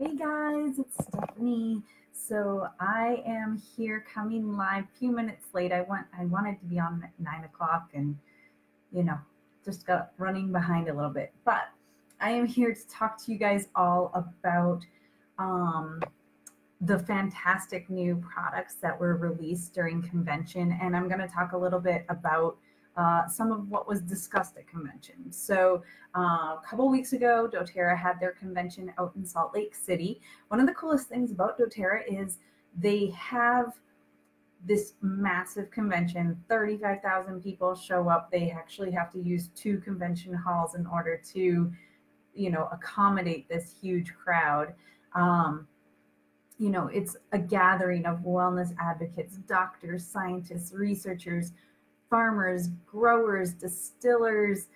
Hey guys, it's Stephanie. So I am here coming live a few minutes late. I wanted to be on at 9 o'clock and just got running behind a little bit. But I am here to talk to you guys all about the fantastic new products that were released during convention. And I'm going to talk a little bit about some of what was discussed at convention. So a couple weeks ago, doTERRA had their convention out in Salt Lake City. One of the coolest things about doTERRA is they have this massive convention. 35,000 people show up. They actually have to use 2 convention halls in order to, accommodate this huge crowd. It's a gathering of wellness advocates, doctors, scientists, researchers, farmers, growers, distillers,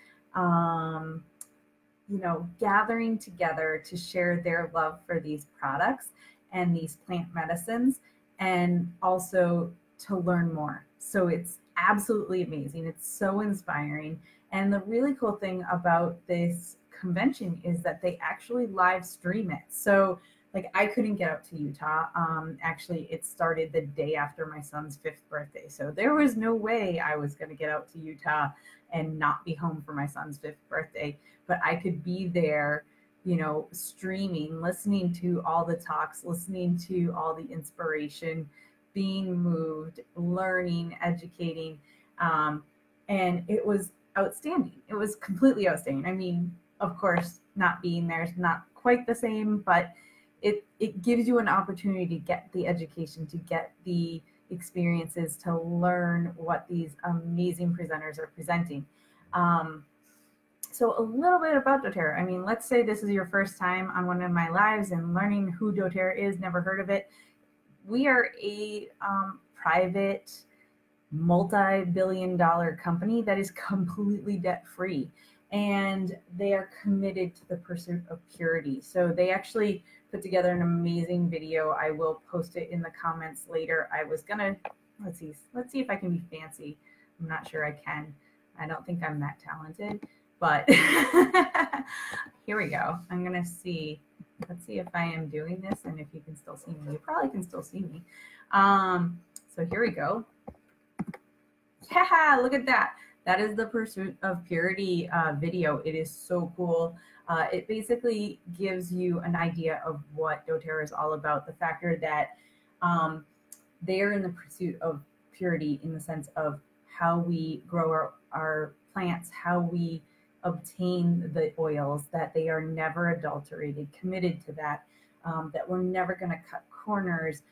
gathering together to share their love for these products and these plant medicines, and also to learn more. So it's absolutely amazing. It's so inspiring. And the really cool thing about this convention is that they actually live stream it. So I couldn't get out to Utah. Actually, it started the day after my son's 5th birthday. So there was no way I was going to get out to Utah and not be home for my son's 5th birthday. But I could be there, streaming, listening to all the talks, listening to all the inspiration, being moved, learning, educating. And it was outstanding. It was completely outstanding. I mean, of course, not being there is not quite the same, but it gives you an opportunity to get the education, to get the experiences, to learn what these amazing presenters are presenting. So a little bit about doTERRA. I mean, let's say this is your first time on one of my lives and learning who doTERRA is, never heard of it. We are a private, multi-billion-dollar company that is completely debt-free. And they are committed to the pursuit of purity. So they actually put together an amazing video. I will post it in the comments later. I was gonna, let's see if I can be fancy. I'm not sure I can. I don't think I'm that talented, but here we go. I'm gonna see. Let's see if I am doing this and if you can still see me. You probably can still see me. So here we go. Yeah, look at that. That is the Pursuit of Purity video. It is so cool. It basically gives you an idea of what doTERRA is all about. The factor that they are in the pursuit of purity in the sense of how we grow our plants, how we obtain the oils, that they are never adulterated, committed to that, that we're never going to cut corners.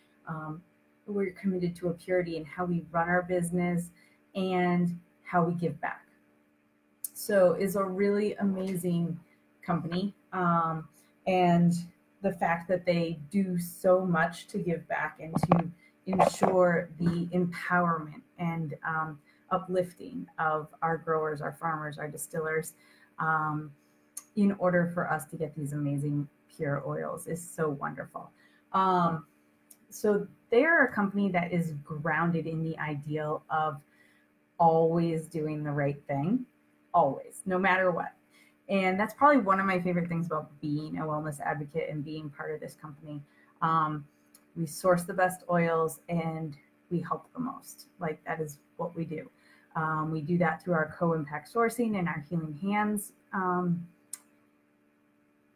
We're committed to a purity in how we run our business and how we give back. So it's a really amazing company. And the fact that they do so much to give back and to ensure the empowerment and uplifting of our growers, our farmers, our distillers, in order for us to get these amazing pure oils is so wonderful. So they're a company that is grounded in the ideal of always doing the right thing, always, no matter what. And that's probably one of my favorite things about being a wellness advocate and being part of this company. We source the best oils and we help the most. That is what we do. We do that through our co-impact sourcing and our Healing Hands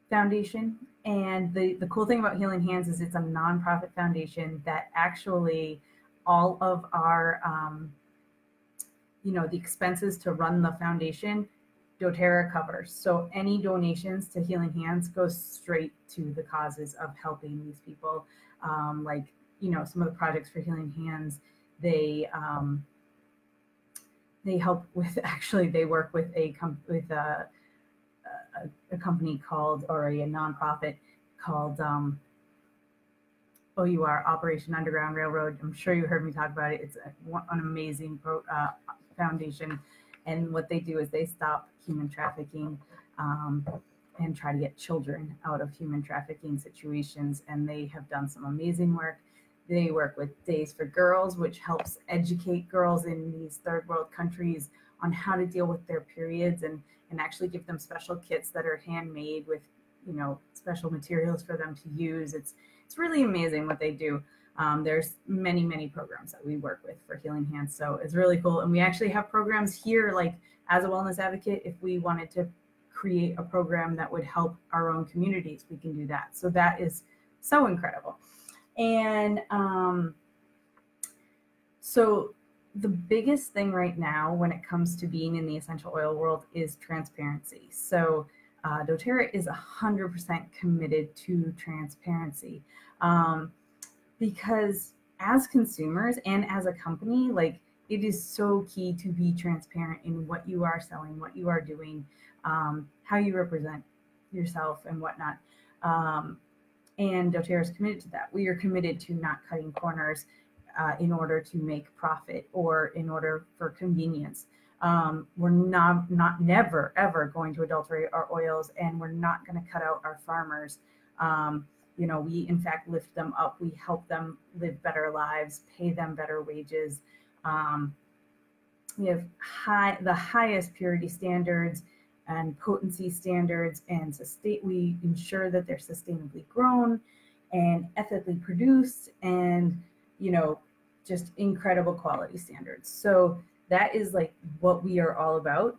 Foundation. And the cool thing about Healing Hands is it's a nonprofit foundation that actually all of our the expenses to run the foundation, doTERRA covers. So any donations to Healing Hands go straight to the causes of helping these people. Some of the projects for Healing Hands, they help with, actually they work with a company called, or a nonprofit called OUR, Operation Underground Railroad. I'm sure you heard me talk about it. It's an amazing foundation, and what they do is they stop human trafficking and try to get children out of human trafficking situations, and they have done some amazing work. They work with Days for Girls, which helps educate girls in these third world countries on how to deal with their periods, and actually give them special kits that are handmade with special materials for them to use. It's really amazing what they do. There's many programs that we work with for Healing Hands, so it's really cool. And we actually have programs here, like as a wellness advocate, if we wanted to create a program that would help our own communities, we can do that. So that is so incredible. And so the biggest thing right now when it comes to being in the essential oil world is transparency. So doTERRA is 100% committed to transparency, because as consumers and as a company, like, it is so key to be transparent in what you are selling, what you are doing, how you represent yourself and whatnot. And doTERRA is committed to that. We are committed to not cutting corners in order to make profit or in order for convenience. We're never ever going to adulterate our oils, and we're not going to cut out our farmers. We in fact lift them up. We help them live better lives, pay them better wages. We have the highest purity standards and potency standards, and we ensure that they're sustainably grown and ethically produced, and just incredible quality standards. So that is like what we are all about.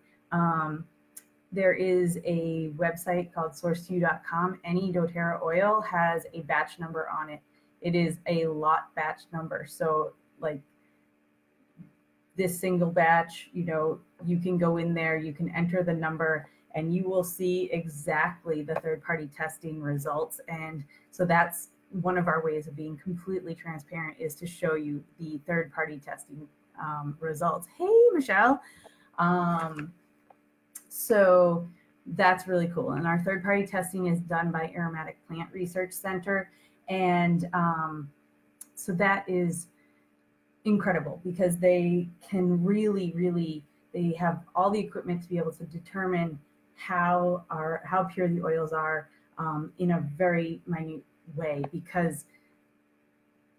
There is a website called source2.com. Any doTERRA oil has a batch number on it. It is a lot batch number. So like this single batch, you can go in there, you can enter the number, and you will see exactly the third-party testing results. And so that's one of our ways of being completely transparent, is to show you the third-party testing results. Hey, Michelle. So that's really cool. And our third-party testing is done by Aromatic Plant Research Center. And so that is incredible, because they can really, they have all the equipment to be able to determine how pure the oils are in a very minute way, because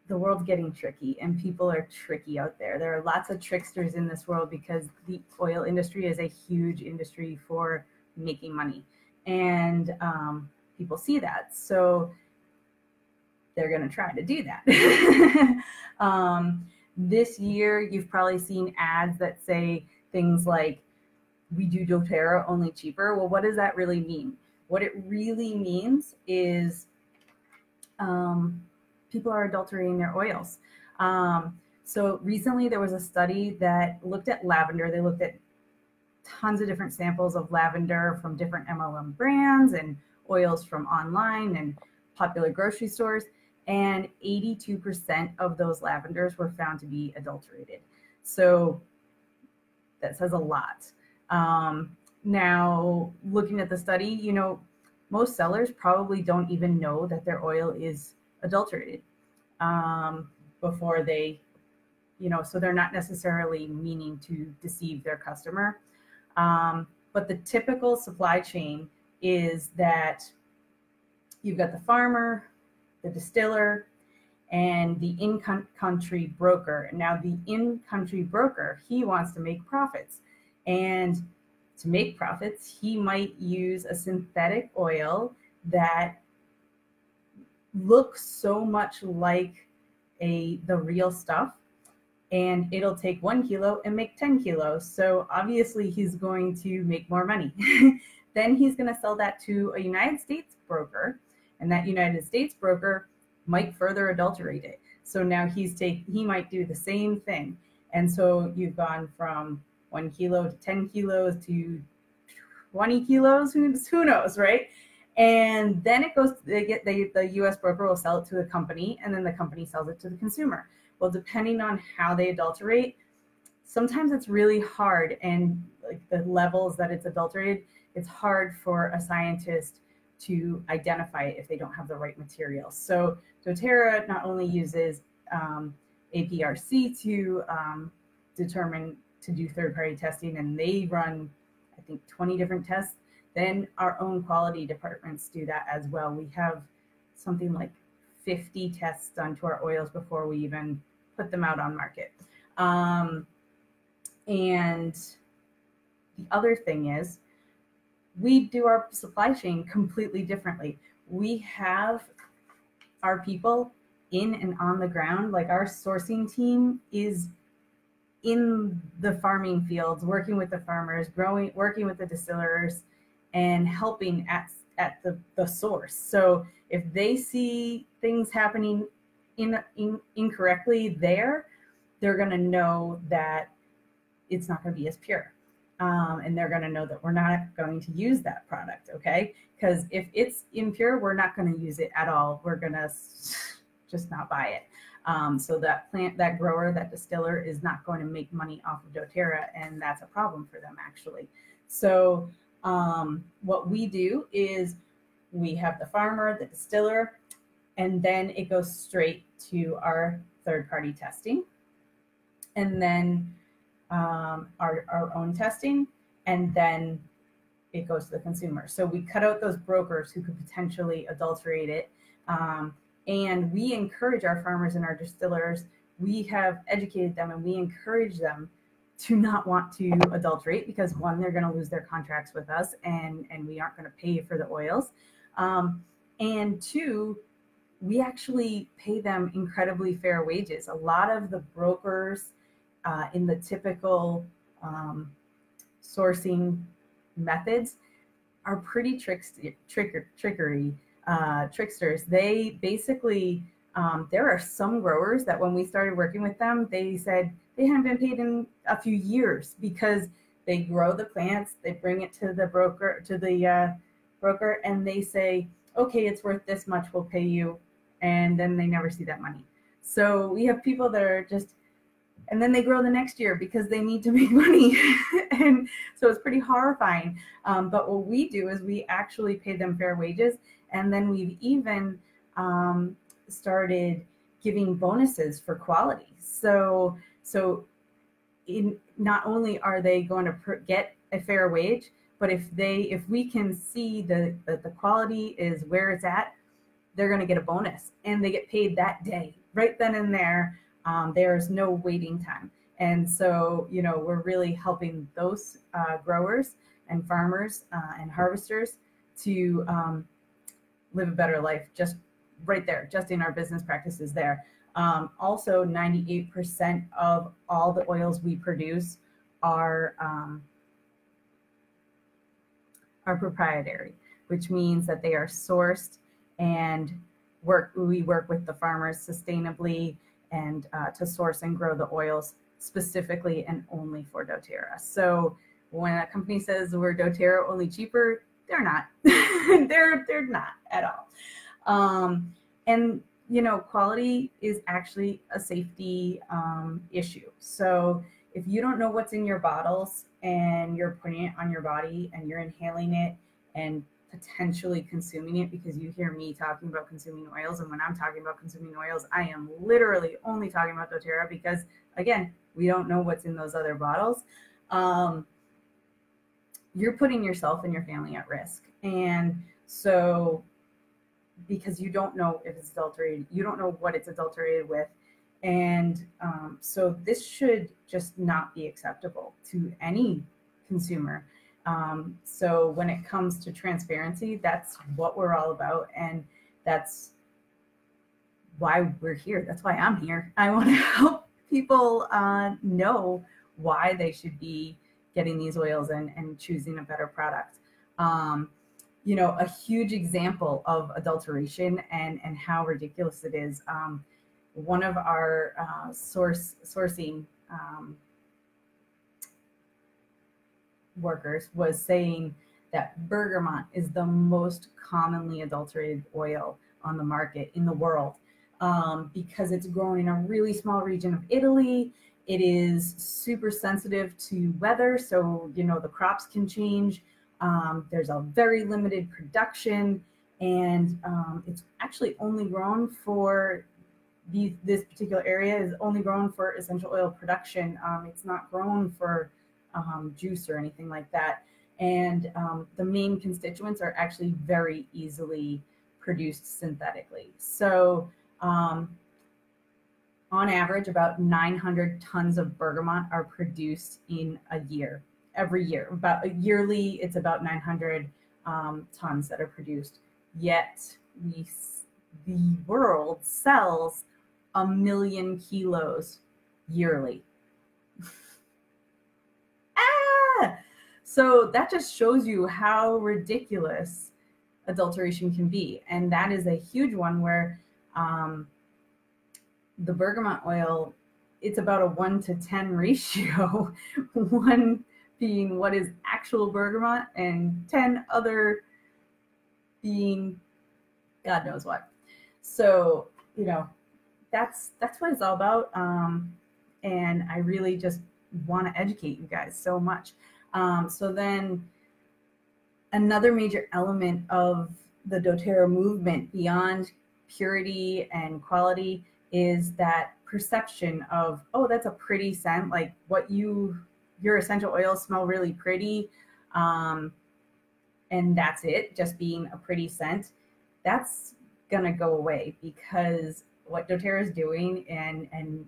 the world's getting tricky and people are tricky out there. There are lots of tricksters in this world, because the oil industry is a huge industry for making money, and people see that, so they're going to try to do that. This year, you've probably seen ads that say things like, "We do doTERRA, only cheaper." Well, what does that really mean? What it really means is people are adulterating their oils. So recently there was a study that looked at lavender. They looked at tons of different samples of lavender from different MLM brands and oils from online and popular grocery stores. And 82% of those lavenders were found to be adulterated. So that says a lot. Now, looking at the study, most sellers probably don't even know that their oil is adulterated before they, so they're not necessarily meaning to deceive their customer. But the typical supply chain is that you've got the farmer, the distiller, and the in-country broker. Now, the in-country broker, he wants to make profits. And to make profits, he might use a synthetic oil that looks so much like the real stuff, and it'll take 1 kilo and make 10 kilos. So obviously he's going to make more money. Then he's going to sell that to a United States broker, and that United States broker might further adulterate it. So now he might do the same thing. And so you've gone from 1 kilo to 10 kilos to 20 kilos, who knows, right? And then it goes, the US broker will sell it to the company, and then the company sells it to the consumer. Well, depending on how they adulterate, sometimes it's really hard, and like the levels that it's adulterated, it's hard for a scientist to identify it if they don't have the right material. So doTERRA not only uses APRC to determine, to do third-party testing, and they run, I think, 20 different tests. Then our own quality departments do that as well. We have something like 50 tests done to our oils before we even put them out on market. And the other thing is, we do our supply chain completely differently. We have our people in and on the ground. Like our sourcing team is in the farming fields, working with the farmers, working with the distillers, and helping at the source. So if they see things happening incorrectly there, they're going to know that it's not going to be as pure. And they're going to know that we're not going to use that product, okay? Because if it's impure, we're not going to use it at all. We're going to just not buy it. So that plant, that grower, that distiller is not going to make money off of doTERRA, and that's a problem for them, actually. So what we do is we have the farmer, the distiller, and then it goes straight to our third-party testing, and then our own testing, and then it goes to the consumer. So we cut out those brokers who could potentially adulterate it. And we encourage our farmers and our distillers. We have educated them and we encourage them to not want to adulterate, because one, they're going to lose their contracts with us, and we aren't going to pay for the oils. And two, we actually pay them incredibly fair wages. A lot of the brokers in the typical sourcing methods are pretty tricksters. They basically, there are some growers that when we started working with them, they said they haven't been paid in a few years because they grow the plants, they bring it to the broker, and they say, okay, it's worth this much, we'll pay you. And then they never see that money. So we have people that are just, and then they grow the next year because they need to make money. And so it's pretty horrifying. But what we do is we actually pay them fair wages. And then we've even started giving bonuses for quality. So not only are they going to get a fair wage, but if we can see that the quality is where it's at, they're going to get a bonus, and they get paid that day, right then and there. There's no waiting time. And so, we're really helping those growers and farmers and harvesters to live a better life just right there, just in our business practices there. Also, 98% of all the oils we produce are proprietary, which means that they are sourced and we work with the farmers sustainably and to source and grow the oils specifically and only for doTERRA. So when a company says we're doTERRA only cheaper, they're not. they're not at all. And quality is actually a safety issue. So if you don't know what's in your bottles and you're putting it on your body and you're inhaling it and potentially consuming it, because you hear me talking about consuming oils, and when I'm talking about consuming oils, I am literally only talking about doTERRA, because again, we don't know what's in those other bottles. You're putting yourself and your family at risk. And so, because you don't know if it's adulterated, you don't know what it's adulterated with. And so this should just not be acceptable to any consumer. So when it comes to transparency, that's what we're all about. And that's why we're here. That's why I'm here. I want to help people know why they should be getting these oils and choosing a better product. A huge example of adulteration and how ridiculous it is. One of our sourcing workers was saying that bergamot is the most commonly adulterated oil on the market in the world, because it's grown in a really small region of Italy. It is super sensitive to weather, so the crops can change. There's a very limited production, and it's actually only grown for this particular area is only grown for essential oil production. It's not grown for juice or anything like that. And the main constituents are actually very easily produced synthetically. So on average, about 900 tons of bergamot are produced in a year. every year. About yearly, it's about 900 tons that are produced. Yet the world sells 1 million kilos yearly. So that just shows you how ridiculous adulteration can be. And that is a huge one where the bergamot oil, it's about a 1-to-10 ratio, 1 being what is actual bergamot and 10 other being God knows what. So, that's what it's all about. And I really just want to educate you guys so much. So then another major element of the doTERRA movement beyond purity and quality is that perception of, oh, that's a pretty scent, like your essential oils smell really pretty, and that's it, just being a pretty scent. That's gonna go away, because what doTERRA is doing and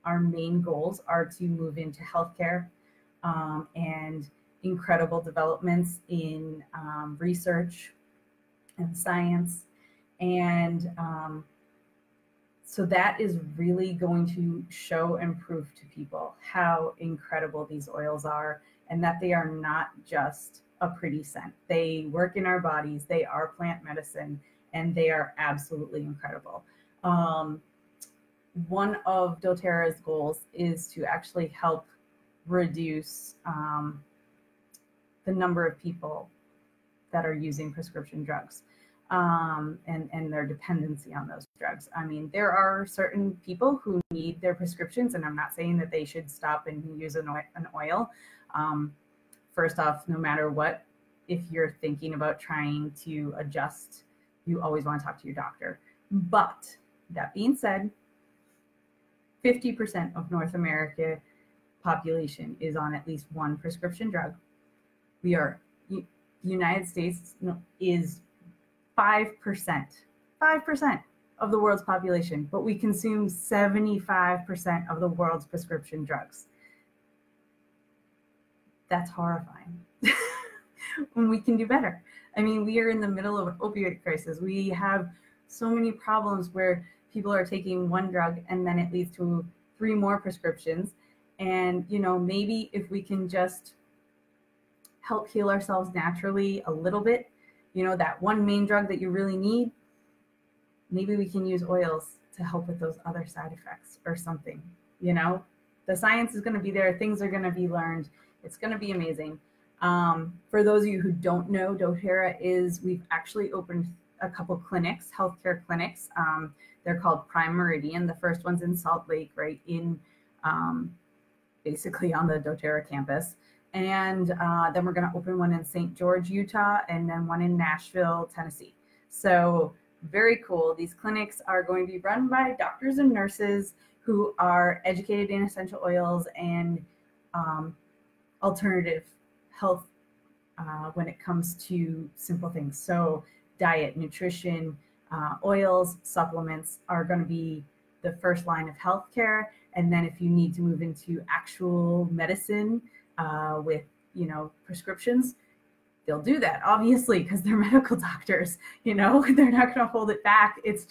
our main goals are to move into healthcare, and incredible developments in research and science. And so that is really going to show and prove to people how incredible these oils are, and that they are not just a pretty scent. They work in our bodies, they are plant medicine, and they are absolutely incredible. One of doTERRA's goals is to actually help reduce the number of people that are using prescription drugs, and their dependency on those drugs. I mean, there are certain people who need their prescriptions, and I'm not saying that they should stop and use an oil. First off, no matter what, if you're thinking about trying to adjust, you always want to talk to your doctor. But that being said, 50% of North America population is on at least one prescription drug. The United States is 5% of the world's population, but we consume 75% of the world's prescription drugs. That's horrifying. When we can do better. I mean, we are in the middle of an opioid crisis. We have so many problems where people are taking one drug and then it leads to 3 more prescriptions. And, maybe if we can just help heal ourselves naturally a little bit, that one main drug that you really need, maybe we can use oils to help with those other side effects or something. The science is going to be there. Things are going to be learned. It's going to be amazing. For those of you who don't know, doTERRA we've actually opened a couple clinics, healthcare clinics. They're called Prime Meridian. The first one's in Salt Lake, right in basically on the doTERRA campus. And then we're going to open one in St. George, Utah, and then one in Nashville, Tennessee. So very cool. These clinics are going to be run by doctors and nurses who are educated in essential oils and alternative health when it comes to simple things. So diet, nutrition, oils, supplements are going to be the first line of healthcare. And then if you need to move into actual medicine with, prescriptions, they'll do that, obviously, because they're medical doctors. They're not going to hold it back. It's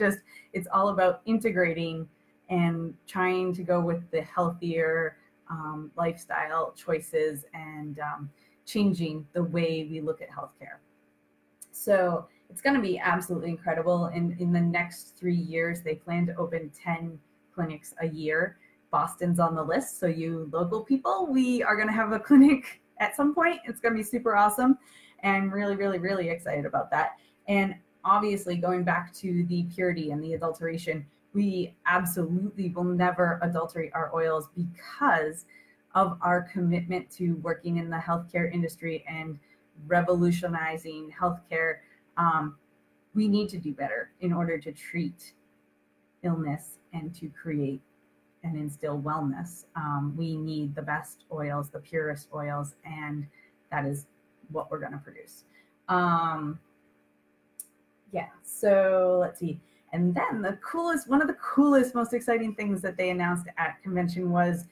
all about integrating and trying to go with the healthier lifestyle choices and changing the way we look at healthcare. So it's going to be absolutely incredible. And in the next 3 years, they plan to open 10 clinics a year. Boston's on the list. So you local people, we are going to have a clinic at some point. It's going to be super awesome. And really, really, really excited about that. And obviously going back to the purity and the adulteration, we absolutely will never adulterate our oils because of our commitment to working in the healthcare industry and revolutionizing healthcare. We need to do better in order to treat illness and to create and instill wellness. We need the best oils, the purest oils, and that is what we're going to produce. So let's see. And then one of the coolest, most exciting things that they announced at convention was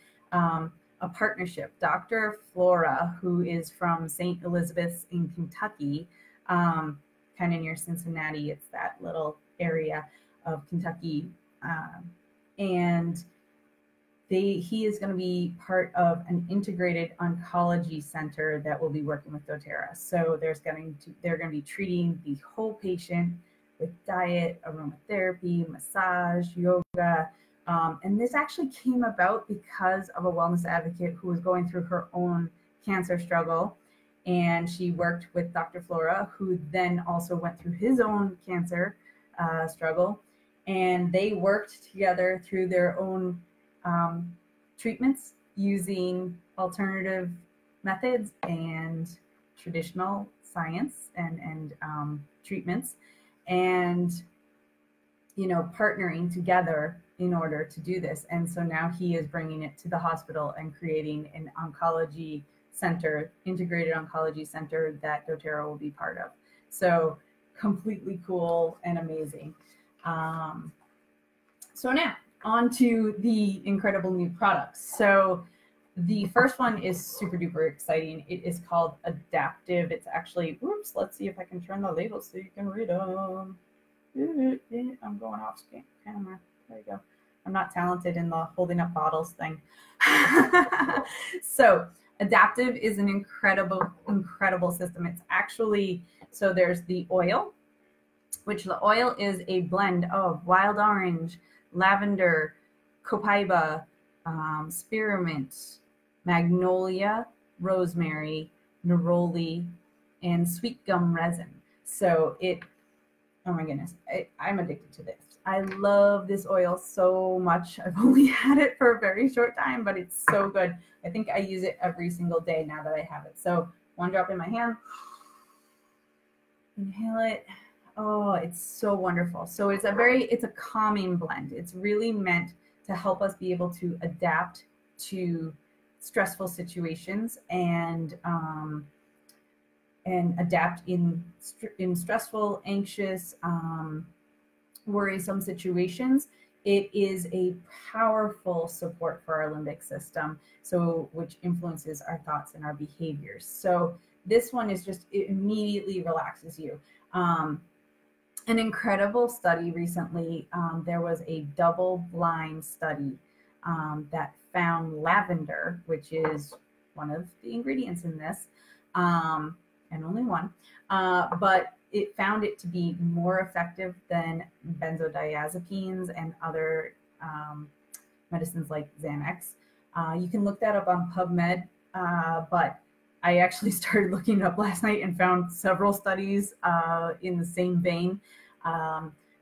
a partnership. Dr. Flora, who is from St. Elizabeth's in Kentucky, kind of near Cincinnati, it's that little area of Kentucky, and he is going to be part of an integrated oncology center that will be working with doTERRA. So they're going to be treating the whole patient with diet, aromatherapy, massage, yoga. And this actually came about because of a wellness advocate who was going through her own cancer struggle. And she worked with Dr. Flora, who then also went through his own cancer struggle. And they worked together through their own treatments using alternative methods and traditional science and treatments, and partnering together in order to do this. And so now he is bringing it to the hospital and creating an oncology center, integrated oncology center that doTERRA will be part of. So completely cool and amazing. So now on to the incredible new products. So the first one is super duper exciting. It is called Adaptive. It's actually, let's see if I can turn the labels so you can read them. I'm going off camera. There you go. I'm not talented in the holding up bottles thing. So Adaptive is an incredible system. It's actually, so there's the oil, which the oil is a blend of wild orange, lavender, copaiba, spearmint, magnolia, rosemary, neroli, and sweet gum resin. So oh my goodness, I'm addicted to this. I love this oil so much. I've only had it for a very short time, but it's so good. I think I use it every single day now that I have it. So one drop in my hand, inhale it. Oh, it's so wonderful. So it's a calming blend. It's really meant to help us be able to adapt to stressful situations and adapt in stressful, anxious, worrisome situations. It is a powerful support for our limbic system, so which influences our thoughts and our behaviors. So this one is just, it immediately relaxes you. An incredible study recently, there was a double-blind study that found lavender, which is one of the ingredients in this, and only one, but it found it to be more effective than benzodiazepines and other medicines like Xanax. You can look that up on PubMed, but I actually started looking it up last night and found several studies in the same vein.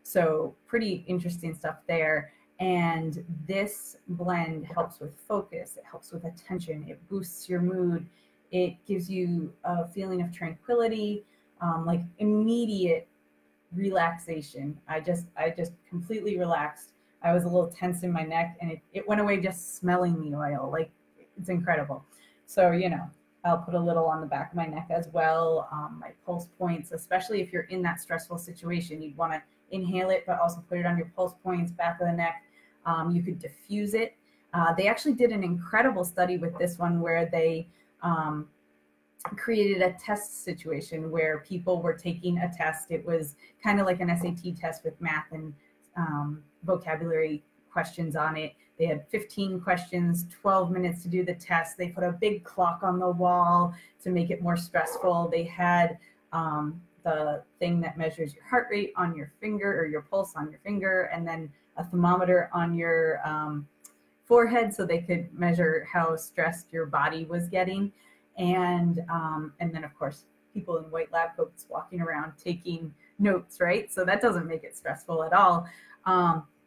So pretty interesting stuff there. And this blend helps with focus. It helps with attention. It boosts your mood. It gives you a feeling of tranquility, like immediate relaxation. I just completely relaxed. I was a little tense in my neck, and it went away just smelling the oil. Like, it's incredible. So, I'll put a little on the back of my neck as well, my pulse points, especially if you're in that stressful situation. You'd want to inhale it, but also put it on your pulse points, back of the neck. You could diffuse it. They actually did an incredible study with this one where they created a test situation where people were taking a test. It was kind of like an SAT test with math and vocabulary questions on it. They had 15 questions, 12 minutes to do the test. They put a big clock on the wall to make it more stressful. They had the thing that measures your heart rate on your finger, or your pulse on your finger, and then a thermometer on your forehead so they could measure how stressed your body was getting. And then, of course, people in white lab coats walking around taking notes, right? So that doesn't make it stressful at all.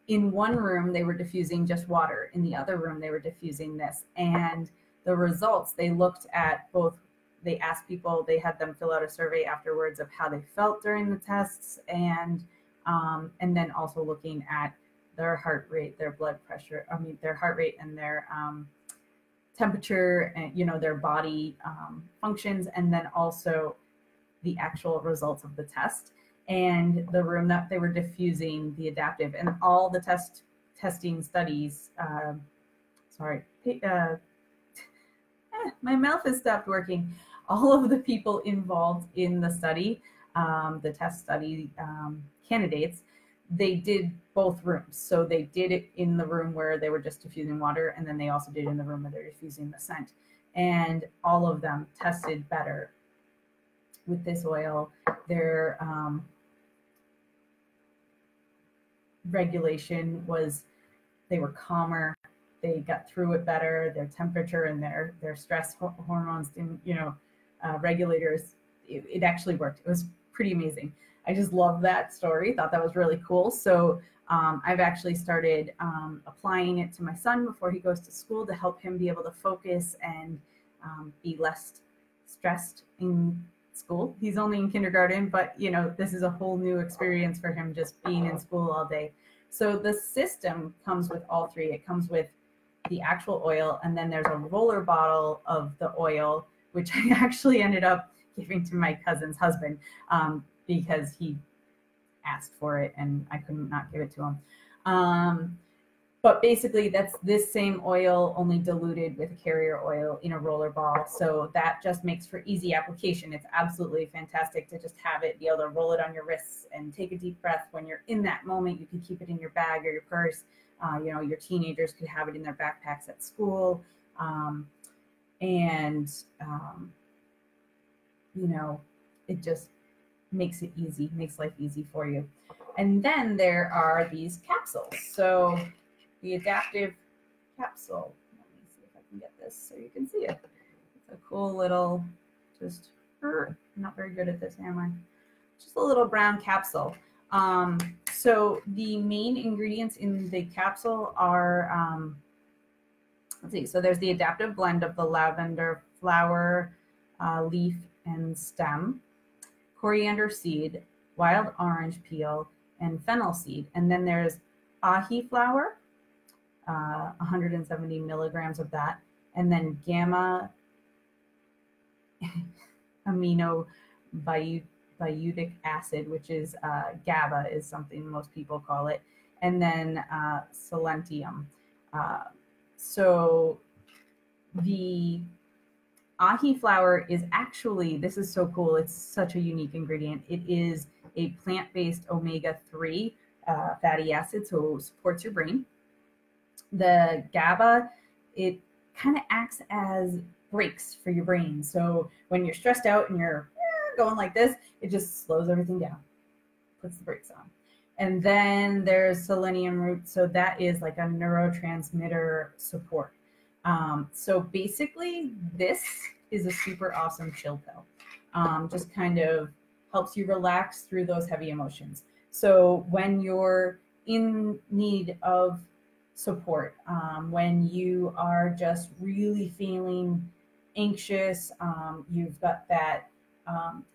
In one room, they were diffusing just water. In the other room, they were diffusing this. And the results, they looked at both, they asked people, they had them fill out a survey afterwards of how they felt during the tests, and then also looking at their heart rate, their blood pressure, their heart rate and their temperature, and their body functions, and then also the actual results of the test. And the room that they were diffusing the Adaptive, and all the testing studies, my mouth has stopped working. All of the people involved in the study, the test study candidates, they did both rooms. So they did it in the room where they were just diffusing water, and then they also did it in the room where they're diffusing the scent. And all of them tested better with this oil. Their regulation was, they were calmer, they got through it better, their temperature and their stress hormones didn't, regulators, it actually worked. It was pretty amazing. I just love that story, thought that was really cool. So I've actually started applying it to my son before he goes to school to help him be able to focus and be less stressed in school. He's only in kindergarten, but this is a whole new experience for him, just being in school all day. So the system comes with all three. It comes with the actual oil, and then there's a roller bottle of the oil, which I actually ended up giving to my cousin's husband because he asked for it and I couldn't not give it to him. But basically that's this same oil only diluted with a carrier oil in a roller ball. So that just makes for easy application. It's absolutely fantastic to just have it, be able to roll it on your wrists and take a deep breath when you're in that moment. You can keep it in your bag or your purse. Your teenagers could have it in their backpacks at school. It just makes it easy, makes life easy for you. And then there are these capsules. So the adaptive capsule, let me see if I can get this so you can see it. It's a cool little, just, not very good at this, am I? Just a little brown capsule. So the main ingredients in the capsule are, let's see, so there's the adaptive blend of the lavender flower, leaf, and stem, coriander seed, wild orange peel, and fennel seed. And then there's ahi flower, 170 milligrams of that, and then gamma amino biutic acid, which is GABA is something most people call it, and then selenium. So the ahi flower is actually, this is so cool, it's such a unique ingredient. It is a plant-based omega-3 fatty acid, so it supports your brain. The GABA, it kind of acts as brakes for your brain. So when you're stressed out and you're going like this, it just slows everything down, puts the brakes on. And then there's selenium root, so that is like a neurotransmitter support. So basically, this is a super awesome chill pill. Just kind of helps you relax through those heavy emotions. So when you're in need of support, when you are just really feeling anxious, you've got that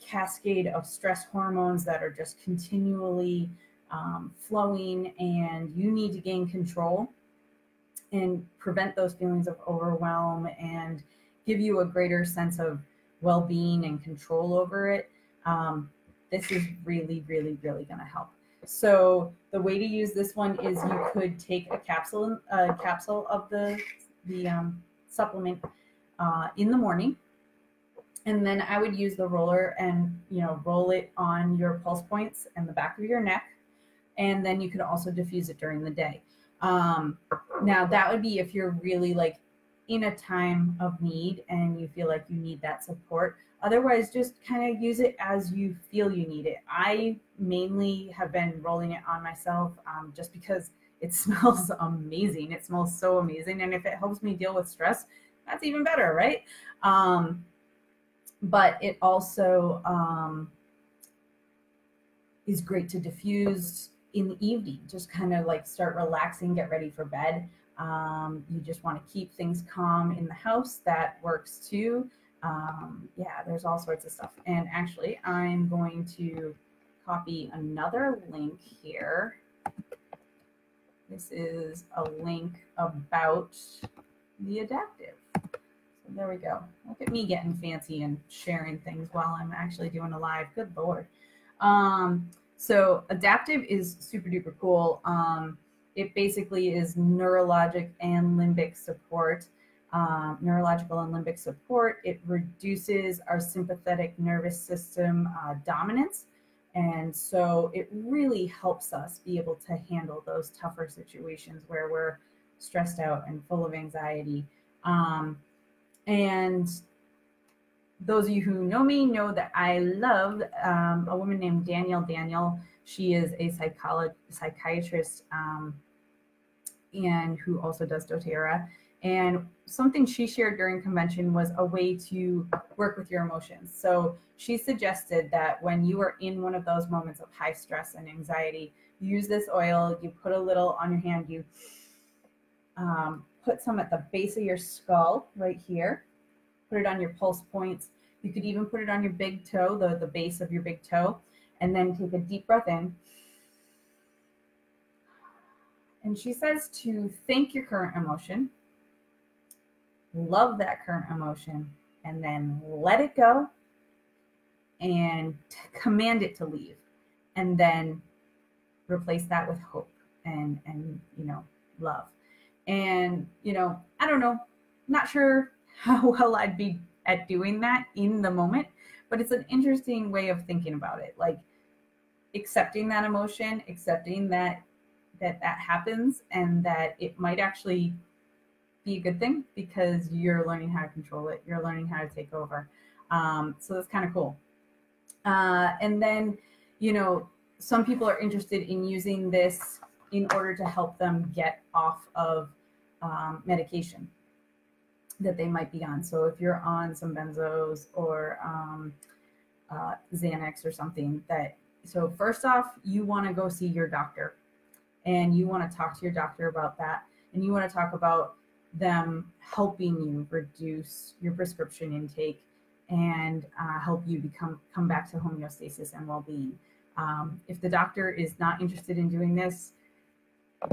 cascade of stress hormones that are just continually flowing, and you need to gain control and prevent those feelings of overwhelm and give you a greater sense of well-being and control over it. This is really, really, really going to help. So the way to use this one is you could take a capsule of the supplement in the morning, and then I would use the roller and roll it on your pulse points and the back of your neck, and then you could also diffuse it during the day. Now that would be if you're really like in a time of need and you feel like you need that support. Otherwise, just kind of use it as you feel you need it. I mainly have been rolling it on myself just because it smells amazing. It smells so amazing. And if it helps me deal with stress, that's even better, right? But it also is great to diffuse in the evening. Just kind of like start relaxing, get ready for bed. You just want to keep things calm in the house. That works too. Yeah, there's all sorts of stuff. And actually, I'm going to copy another link here. This is a link about the adaptive. So there we go. Look at me getting fancy and sharing things while I'm actually doing a live. Good Lord. So adaptive is super duper cool. It basically is neurologic and limbic support. neurological and limbic support. It reduces our sympathetic nervous system dominance. And so it really helps us be able to handle those tougher situations where we're stressed out and full of anxiety. And those of you who know me know that I love a woman named Danielle. She is a psychiatrist and who also does doTERRA. And something she shared during convention was a way to work with your emotions. So she suggested that when you are in one of those moments of high stress and anxiety, you use this oil, you put a little on your hand, you put some at the base of your skull right here, put it on your pulse points. You could even put it on your big toe, the base of your big toe, and then take a deep breath in. And she says to thank your current emotion, love that current emotion, and then let it go and command it to leave. And then replace that with hope and love. And, I don't know, not sure how well I'd be at doing that in the moment, but it's an interesting way of thinking about it. Like accepting that emotion, accepting that happens and that it might actually be a good thing because you're learning how to control it. You're learning how to take over. So that's kind of cool. And then, some people are interested in using this in order to help them get off of medication that they might be on. So if you're on some benzos or Xanax or something so first off, you want to go see your doctor and you want to talk to your doctor about that. And you want to talk about them helping you reduce your prescription intake and help you come back to homeostasis and well-being. If the doctor is not interested in doing this,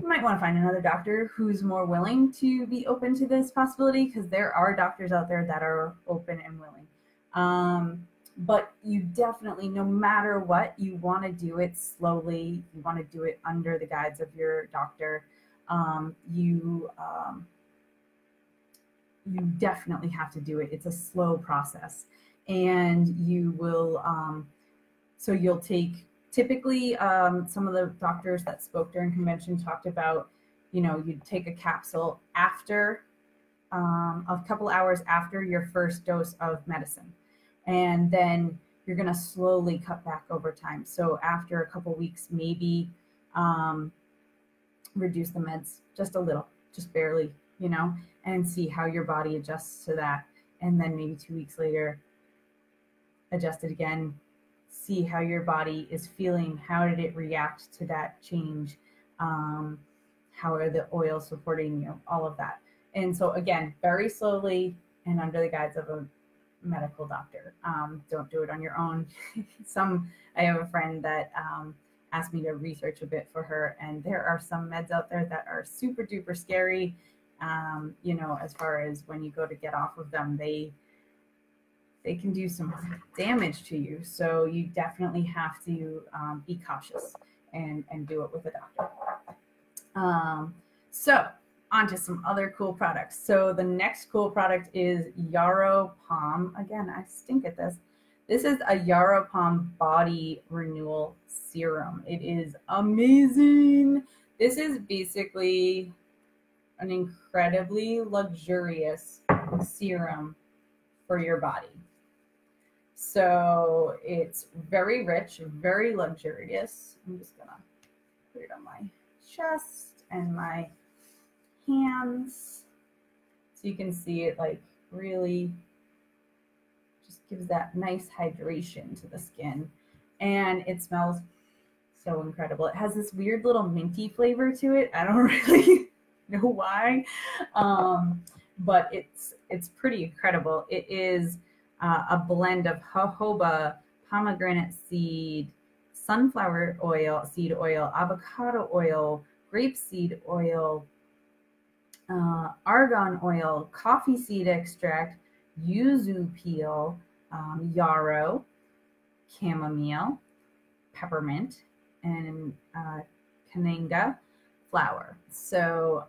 you might want to find another doctor who's more willing to be open to this possibility, because there are doctors out there that are open and willing. But you definitely, no matter what, you want to do it slowly. You want to do it under the guides of your doctor. You definitely have to do it. It's a slow process. And you will, so you'll take, typically some of the doctors that spoke during convention talked about, you'd take a capsule after, a couple hours after your first dose of medicine. And then you're going to slowly cut back over time. So after a couple weeks, maybe reduce the meds just a little, just barely, and see how your body adjusts to that. And then maybe 2 weeks later, adjust it again, see how your body is feeling. How did it react to that change? How are the oils supporting you? All of that. And so again, very slowly and under the guides of a medical doctor. Don't do it on your own. I have a friend that asked me to research a bit for her, and there are some meds out there that are super duper scary. As far as when you go to get off of them, they can do some damage to you. So you definitely have to be cautious and do it with a doctor. So on to some other cool products. So the next cool product is Yarrow Palm. Again, I stink at this. This is a Yarrow Palm Body Renewal Serum. It is amazing. This is basically an incredibly luxurious serum for your body. So it's very rich, very luxurious. I'm just gonna put it on my chest and my hands so you can see it, like really just gives that nice hydration to the skin, and it smells so incredible. It has this weird little minty flavor to it. I don't really know why, but it's pretty incredible. It is a blend of jojoba, pomegranate seed, sunflower seed oil, avocado oil, grapeseed oil, argan oil, coffee seed extract, yuzu peel, yarrow, chamomile, peppermint, and cananga flower. So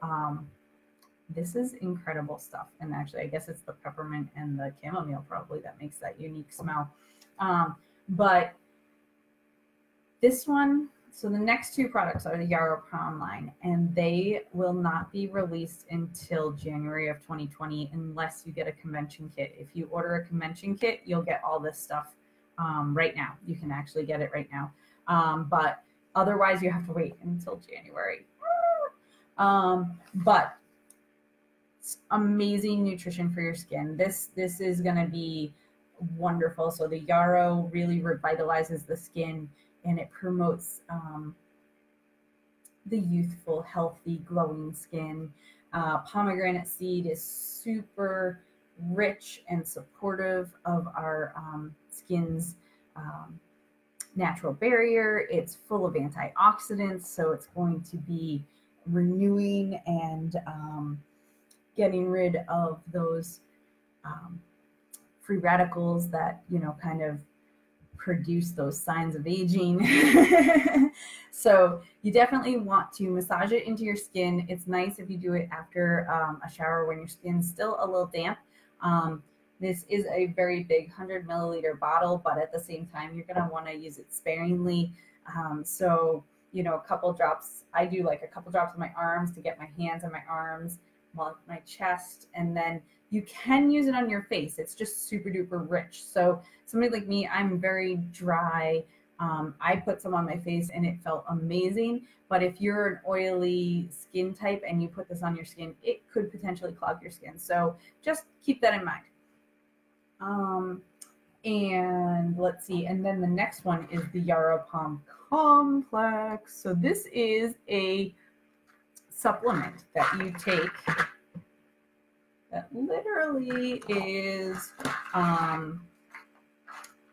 this is incredible stuff. And actually, I guess it's the peppermint and the chamomile probably that makes that unique smell. But this one, so the next two products are the Yarrow Prom line, and they will not be released until January of 2020 unless you get a convention kit. If you order a convention kit, you'll get all this stuff right now. You can actually get it right now. But otherwise, you have to wait until January. But amazing nutrition for your skin. This is going to be wonderful. So the yarrow really revitalizes the skin, and it promotes the youthful, healthy, glowing skin. Pomegranate seed is super rich and supportive of our skin's natural barrier. It's full of antioxidants, so it's going to be renewing and getting rid of those free radicals that, you know, kind of produce those signs of aging. So you definitely want to massage it into your skin. It's nice if you do it after a shower when your skin's still a little damp. This is a very big 100 milliliter bottle, but at the same time, you're going to want to use it sparingly. So, you know, a couple drops, I do like a couple drops on my arms to get my hands on my arms, my chest, and then you can use it on your face. It's just super duper rich. So somebody like me, I'm very dry. I put some on my face and it felt amazing. But if you're an oily skin type and you put this on your skin, it could potentially clog your skin. So just keep that in mind. And let's see. And then the next one is the Yarrow Palm Complex. So this is a supplement that you take that literally is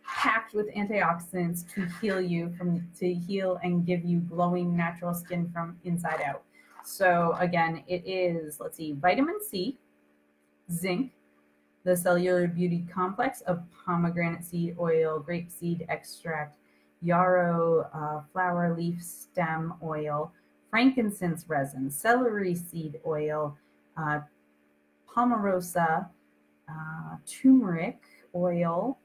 packed with antioxidants to heal you to heal and give you glowing natural skin from inside out. So again, it is, let's see, vitamin C, zinc, the cellular beauty complex of pomegranate seed oil, grapeseed extract, yarrow flower leaf stem oil, frankincense resin, celery seed oil, palmarosa, turmeric oil,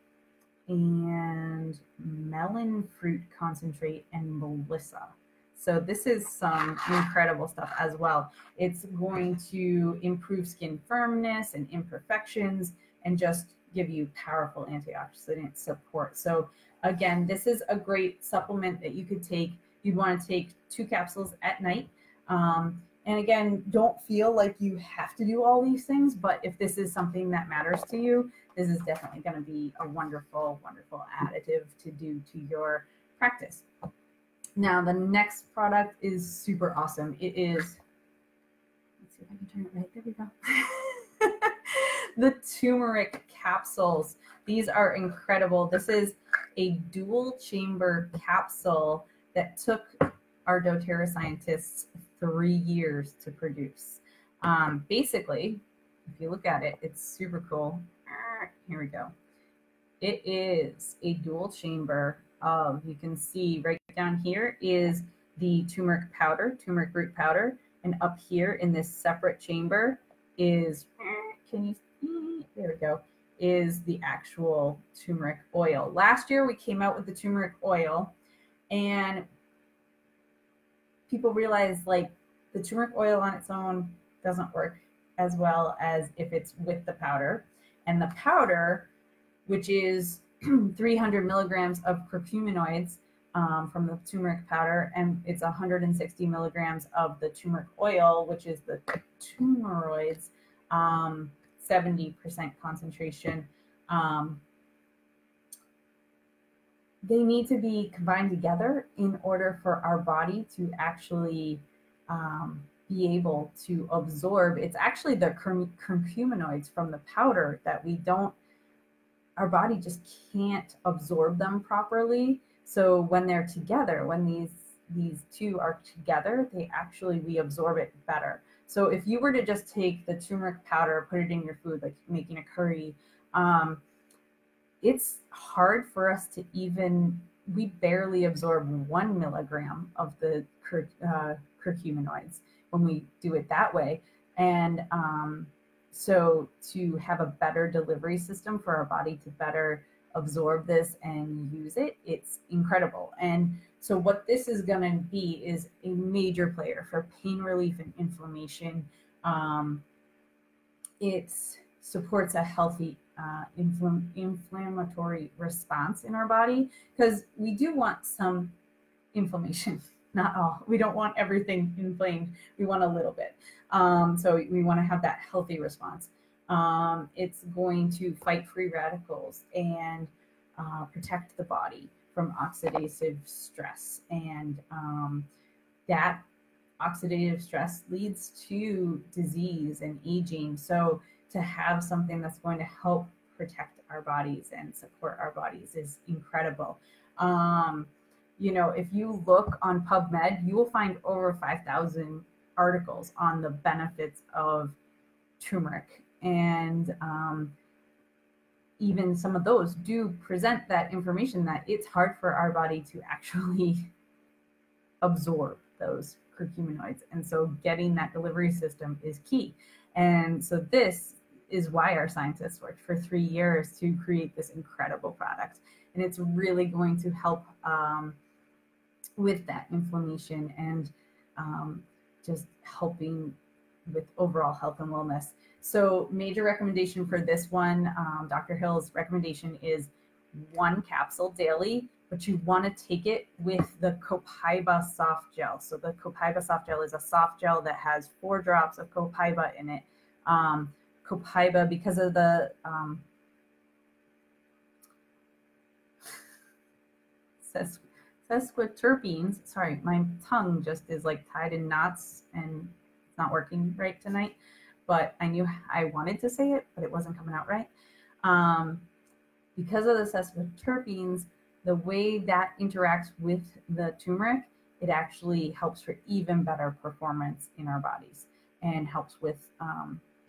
and melon fruit concentrate, and melissa. So this is some incredible stuff as well. It's going to improve skin firmness and imperfections and just give you powerful antioxidant support. So again, this is a great supplement that you could take. You'd want to take 2 capsules at night. And again, don't feel like you have to do all these things, but if this is something that matters to you, this is definitely going to be a wonderful, wonderful additive to do to your practice. Now, the next product is super awesome. It is, let's see if I can turn it right. There we go. The turmeric capsules. These are incredible. This is a dual chamber capsule that took our doTERRA scientists 3 years to produce. Basically, if you look at it, it's super cool. Here we go. It is a dual chamber of, you can see right down here is the turmeric powder, turmeric root powder, and up here in this separate chamber is, can you see? There we go, is the actual turmeric oil. Last year we came out with the turmeric oil, and people realized like the turmeric oil on its own doesn't work as well as if it's with the powder. And the powder, which is 300 milligrams of curcuminoids from the turmeric powder, and it's 160 milligrams of the turmeric oil, which is the turmeroids, 70% concentration. They need to be combined together in order for our body to actually be able to absorb. It's actually the curcuminoids from the powder that we don't, our body just can't absorb them properly. So when they're together, when these two are together, we absorb it better. So if you were to just take the turmeric powder, put it in your food, like making a curry, it's hard for us to even, we barely absorb 1 milligram of the curcuminoids when we do it that way. And so to have a better delivery system for our body to better absorb this and use it, it's incredible. And so what this is going to be is a major player for pain relief and inflammation. It supports a healthy inflammatory response in our body, because we do want some inflammation, not all. We don't want everything inflamed. We want a little bit. So we want to have that healthy response. It's going to fight free radicals and protect the body from oxidative stress. And that oxidative stress leads to disease and aging. So to have something that's going to help protect our bodies and support our bodies is incredible. You know, if you look on PubMed, you will find over 5,000 articles on the benefits of turmeric. And even some of those do present that information that it's hard for our body to actually absorb those curcuminoids. And so getting that delivery system is key. And so this is why our scientists worked for 3 years to create this incredible product. And it's really going to help with that inflammation and just helping with overall health and wellness. So major recommendation for this one, Dr. Hill's recommendation is 1 capsule daily, but you want to take it with the Copaiba soft gel. So the Copaiba soft gel is a soft gel that has 4 drops of Copaiba in it. Copaiba, because of the sesquiterpenes, sorry, my tongue just is like tied in knots and it's not working right tonight, but I knew I wanted to say it, but it wasn't coming out right. Because of the sesquiterpenes, the way that interacts with the turmeric, it actually helps for even better performance in our bodies and helps with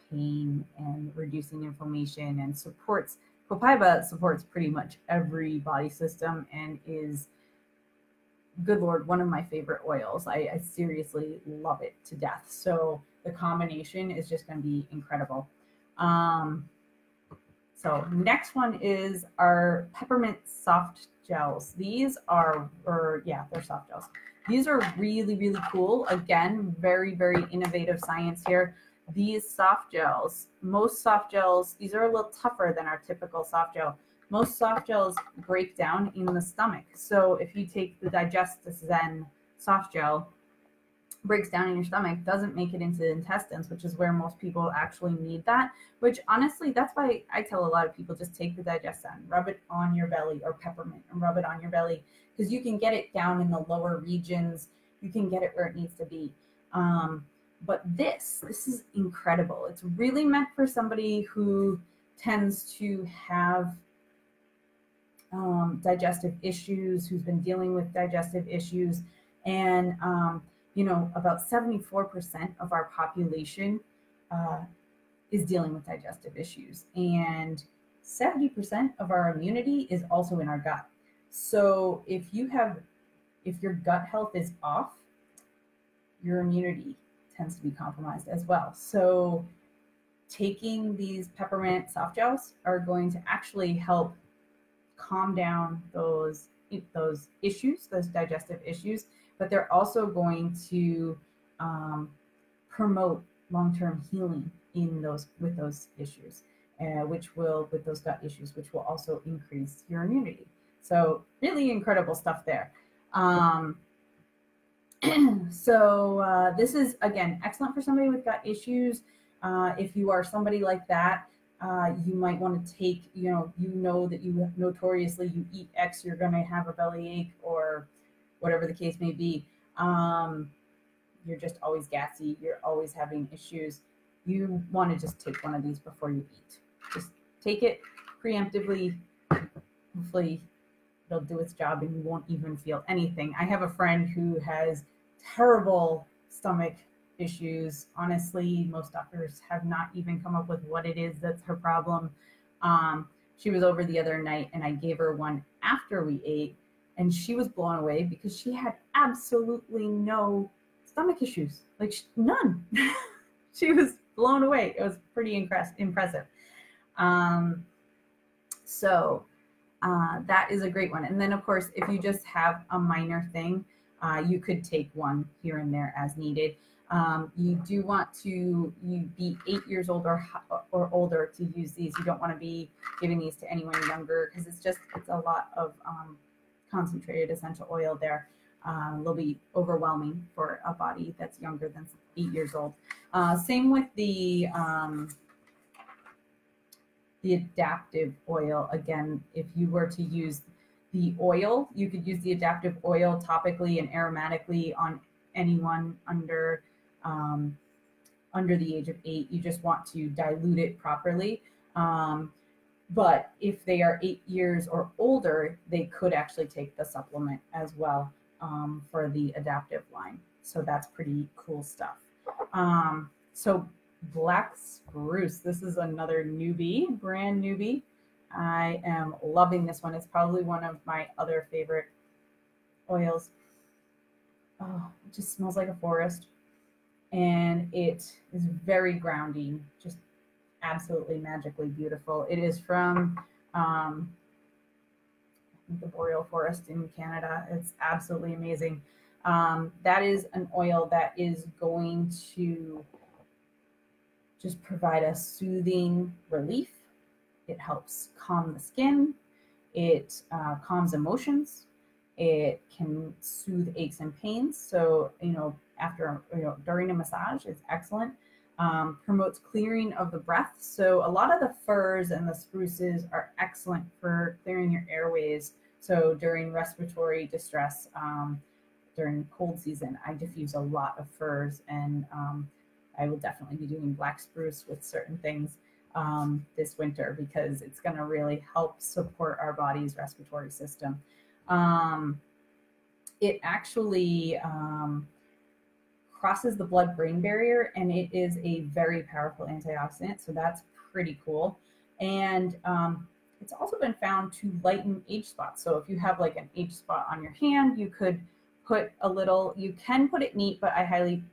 pain and reducing inflammation, and supports, Copaiba supports pretty much every body system and is, good Lord, one of my favorite oils. I seriously love it to death. So the combination is just going to be incredible. So next one is our peppermint soft gels. These are, they're soft gels. These are really, really cool. Again, very, very innovative science here. These soft gels, most soft gels, these are a little tougher than our typical soft gel. Most soft gels break down in the stomach. So if you take the Zen soft gel, breaks down in your stomach, doesn't make it into the intestines, which is where most people actually need that, which honestly, that's why I tell a lot of people, just take the Zen, rub it on your belly, or peppermint and rub it on your belly, because you can get it down in the lower regions. You can get it where it needs to be. But this is incredible. It's really meant for somebody who tends to have digestive issues, who's been dealing with digestive issues. And, you know, about 74% of our population is dealing with digestive issues. And 70% of our immunity is also in our gut. So if your gut health is off, your immunity tends to be compromised as well. So taking these peppermint soft gels are going to actually help calm down those issues, those digestive issues, but they're also going to promote long-term healing with those issues, with those gut issues, which will also increase your immunity. So really incredible stuff there. So this is, again, excellent for somebody with gut issues. If you are somebody like that, you might want to take, you know that you notoriously, you eat X, you're going to have a bellyache or whatever the case may be. You're just always gassy. You're always having issues. You want to just take one of these before you eat. Just take it preemptively. Hopefully it'll do its job and you won't even feel anything. I have a friend who has terrible stomach issues. Honestly, most doctors have not even come up with what it is that's her problem. She was over the other night and I gave her one after we ate, and she was blown away because she had absolutely no stomach issues, like none. She was blown away. It was pretty impressive. Um, so that is a great one. And then, of course, if you just have a minor thing, you could take one here and there as needed. You do want to be 8 years old or older to use these. You don't want to be giving these to anyone younger because it's a lot of concentrated essential oil there. They'll be overwhelming for a body that's younger than 8 years old. Same with the adaptive oil. Again, if you were to use the oil, you could use the adaptive oil topically and aromatically on anyone under the age of 8. You just want to dilute it properly. But if they are 8 years or older, they could actually take the supplement as well for the adaptive line. So that's pretty cool stuff. So black spruce, this is another newbie, brand newbie. I am loving this one. It's probably one of my other favorite oils. Oh, it just smells like a forest. And it is very grounding, just absolutely magically beautiful. It is from the boreal forest in Canada. It's absolutely amazing. That is an oil that is going to just provide a soothing relief. It helps calm the skin. It calms emotions. It can soothe aches and pains. So, after, during a massage, it's excellent. Promotes clearing of the breath. So a lot of the firs and the spruces are excellent for clearing your airways. So during respiratory distress, during cold season, I diffuse a lot of firs, and I will definitely be doing black spruce with certain things this winter because it's going to really help support our body's respiratory system. It actually crosses the blood-brain barrier, and it is a very powerful antioxidant, so that's pretty cool. And it's also been found to lighten age spots. So if you have like an age spot on your hand, you could put a little, you can put it neat, but I highly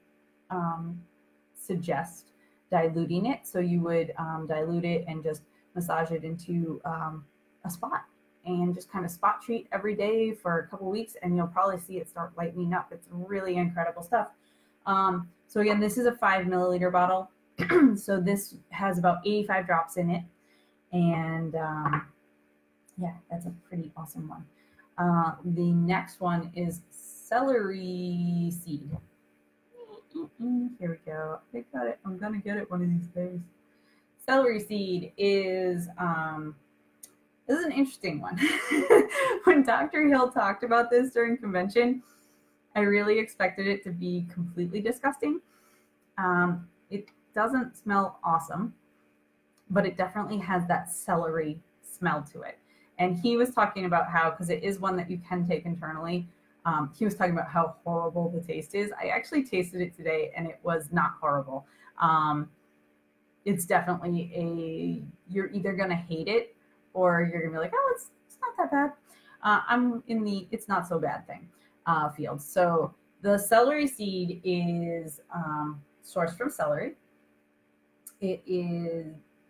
suggest diluting it. So you would dilute it and just massage it into a spot and just kind of spot treat every day for a couple weeks, and you'll probably see it start lightening up. It's really incredible stuff. So again, this is a 5 milliliter bottle. So this has about 85 drops in it. And yeah, that's a pretty awesome one. The next one is celery seed. Here we go. I got it. I'm going to get it one of these days. Celery seed is, this is an interesting one. When Dr. Hill talked about this during convention, I really expected it to be completely disgusting. It doesn't smell awesome, but it definitely has that celery smell to it. And he was talking about how, because it is one that you can take internally, he was talking about how horrible the taste is. I actually tasted it today, and it was not horrible. It's definitely you're either going to hate it, or you're going to be like, oh, it's not that bad. I'm in the it's not so bad thing field. So the celery seed is sourced from celery. It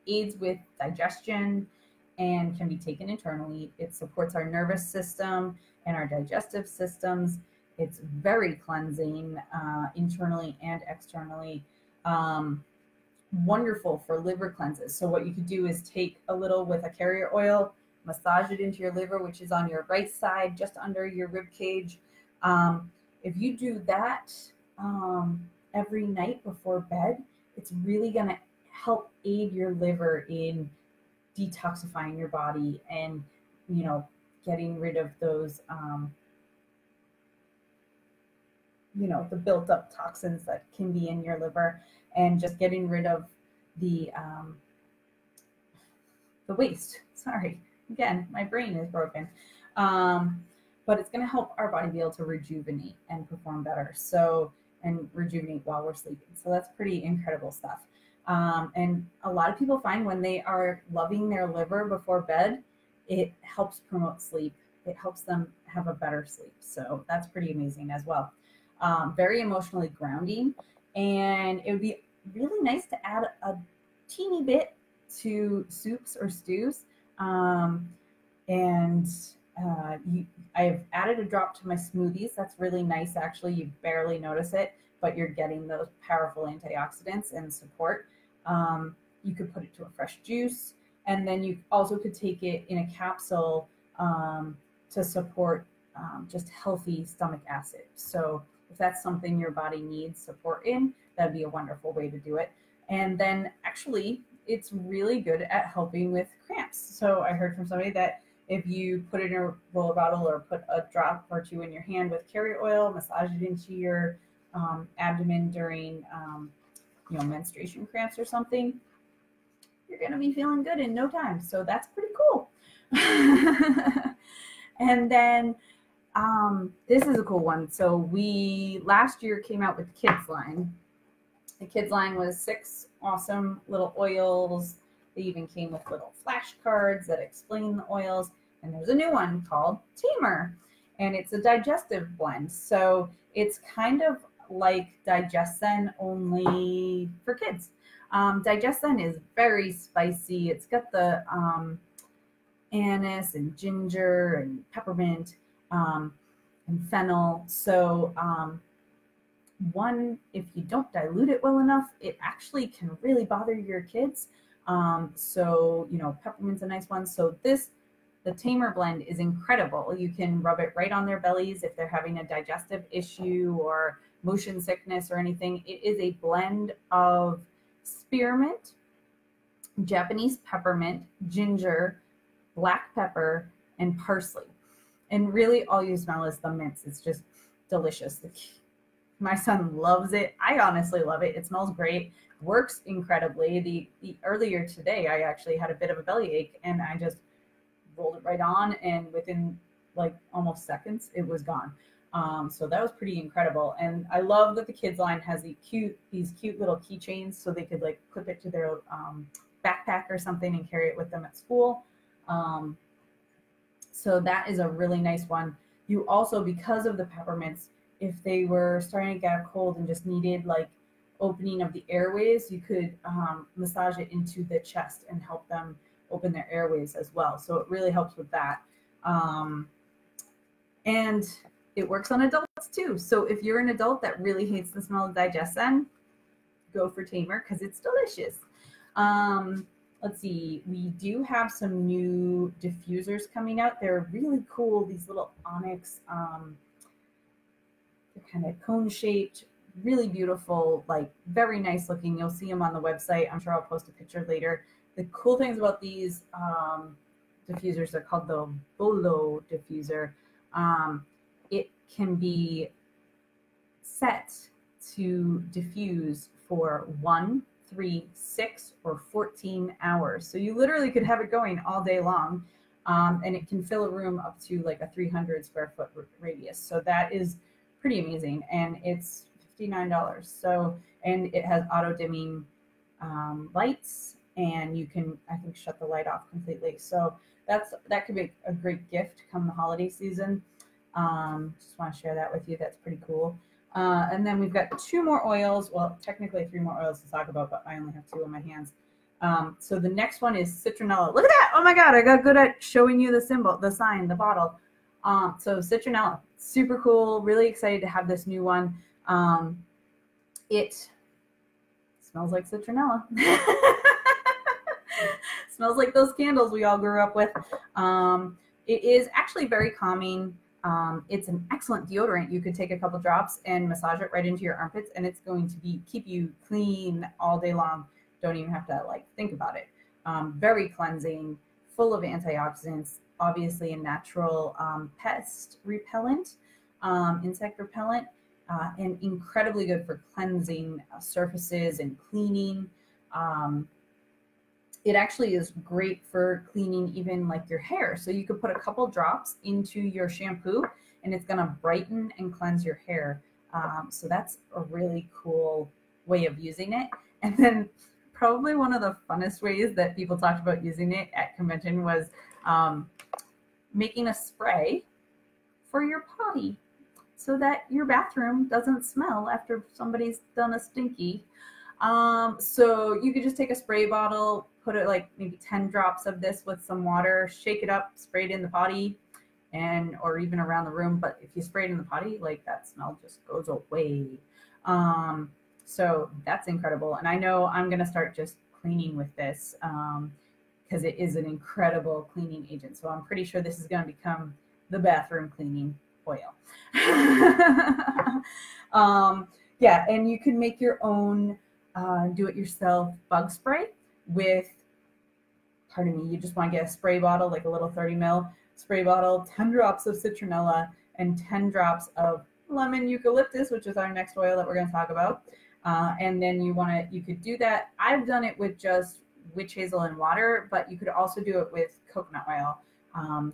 aids with digestion and can be taken internally. It supports our nervous system and our digestive systems. It's very cleansing internally and externally. Wonderful for liver cleanses. So what you could do is take a little with a carrier oil, massage it into your liver, which is on your right side, just under your rib cage. If you do that every night before bed, it's really going to help aid your liver in detoxifying your body and, getting rid of those, the built up toxins that can be in your liver, and just getting rid of the waste. Sorry, again, my brain is broken. But it's going to help our body be able to rejuvenate and perform better. And rejuvenate while we're sleeping. So that's pretty incredible stuff. And a lot of people find when they are loving their liver before bed, it helps promote sleep. It helps them have a better sleep. So that's pretty amazing as well. Very emotionally grounding. And it would be really nice to add a teeny bit to soups or stews. I've added a drop to my smoothies. That's really nice, actually. You barely notice it, but you're getting those powerful antioxidants and support. You could put it to a fresh juice, and then you also could take it in a capsule to support just healthy stomach acid. So if that's something your body needs support in, that'd be a wonderful way to do it. And then actually, it's really good at helping with cramps. So I heard from somebody that if you put it in a roller bottle or put a drop or two in your hand with carrier oil, massage it into your abdomen during menstruation cramps or something, you're going to be feeling good in no time. So that's pretty cool. And then this is a cool one. So we last year came out with the kids line. The kids line was 6 awesome little oils. They even came with little flashcards that explain the oils. And there's a new one called Tamer, and it's a digestive blend. So it's kind of like DigestZen, only for kids. DigestZen is very spicy. It's got the anise and ginger and peppermint and fennel. So one, if you don't dilute it well enough, it actually can really bother your kids. So peppermint's a nice one. So the Tamer blend is incredible. You can rub it right on their bellies if they're having a digestive issue or motion sickness or anything. It is a blend of spearmint, Japanese peppermint, ginger, black pepper, and parsley. And really all you smell is the mints. It's just delicious. My son loves it. I honestly love it. It smells great. Works incredibly. The earlier today, I actually had a bit of a bellyache, and I just rolled it right on, and within like almost seconds, it was gone. So that was pretty incredible. And I love that the kids line has these cute little keychains, so they could like clip it to their backpack or something and carry it with them at school. So that is a really nice one. You also, because of the peppermints, if they were starting to get a cold and just needed like opening of the airways, you could massage it into the chest and help them open their airways as well. So it really helps with that. And it works on adults too. So if you're an adult that really hates the smell of DigestZen, go for Tamer because it's delicious. Let's see, we do have some new diffusers coming out. They're really cool, these little onyx, they're kind of cone shaped, really beautiful, like very nice looking. You'll see them on the website. I'm sure I'll post a picture later. The cool things about these diffusers are called the Bolo diffuser. It can be set to diffuse for 1, 3, 6, or 14 hours. So you literally could have it going all day long, and it can fill a room up to like a 300 square foot radius. So that is pretty amazing, and it's $59. So, and it has auto dimming lights, and you can, I think, shut the light off completely. So that could be a great gift come the holiday season. Just want to share that with you. That's pretty cool. And then we've got 2 more oils. Well, technically 3 more oils to talk about, but I only have 2 in my hands. So the next one is citronella. Look at that. Oh my God. I got good at showing you the symbol, the sign, the bottle. So citronella, super cool. Really excited to have this new one. It smells like citronella. Smells like those candles we all grew up with. It is actually very calming. It's an excellent deodorant. You could take a couple drops and massage it right into your armpits, and it's going to keep you clean all day long. Don't even have to like think about it. Very cleansing, full of antioxidants, obviously a natural pest repellent, insect repellent, and incredibly good for cleansing surfaces and cleaning. It actually is great for cleaning even like your hair. So you could put a couple drops into your shampoo, and it's going to brighten and cleanse your hair. So that's a really cool way of using it. And then probably one of the funnest ways that people talked about using it at convention was making a spray for your potty so that your bathroom doesn't smell after somebody's done a stinky. So you could just take a spray bottle, put it like maybe 10 drops of this with some water, shake it up, spray it in the potty, and or even around the room. But if you spray it in the potty, like that smell just goes away. So that's incredible. And I know I'm gonna start just cleaning with this because it is an incredible cleaning agent. So I'm pretty sure this is gonna become the bathroom cleaning oil. Yeah, and you can make your own do-it-yourself bug spray with, pardon me, you just want to get a spray bottle, like a little 30 ml spray bottle, 10 drops of citronella, and 10 drops of lemon eucalyptus, which is our next oil that we're going to talk about. And then you could do that. I've done it with just witch hazel and water, but you could also do it with coconut oil.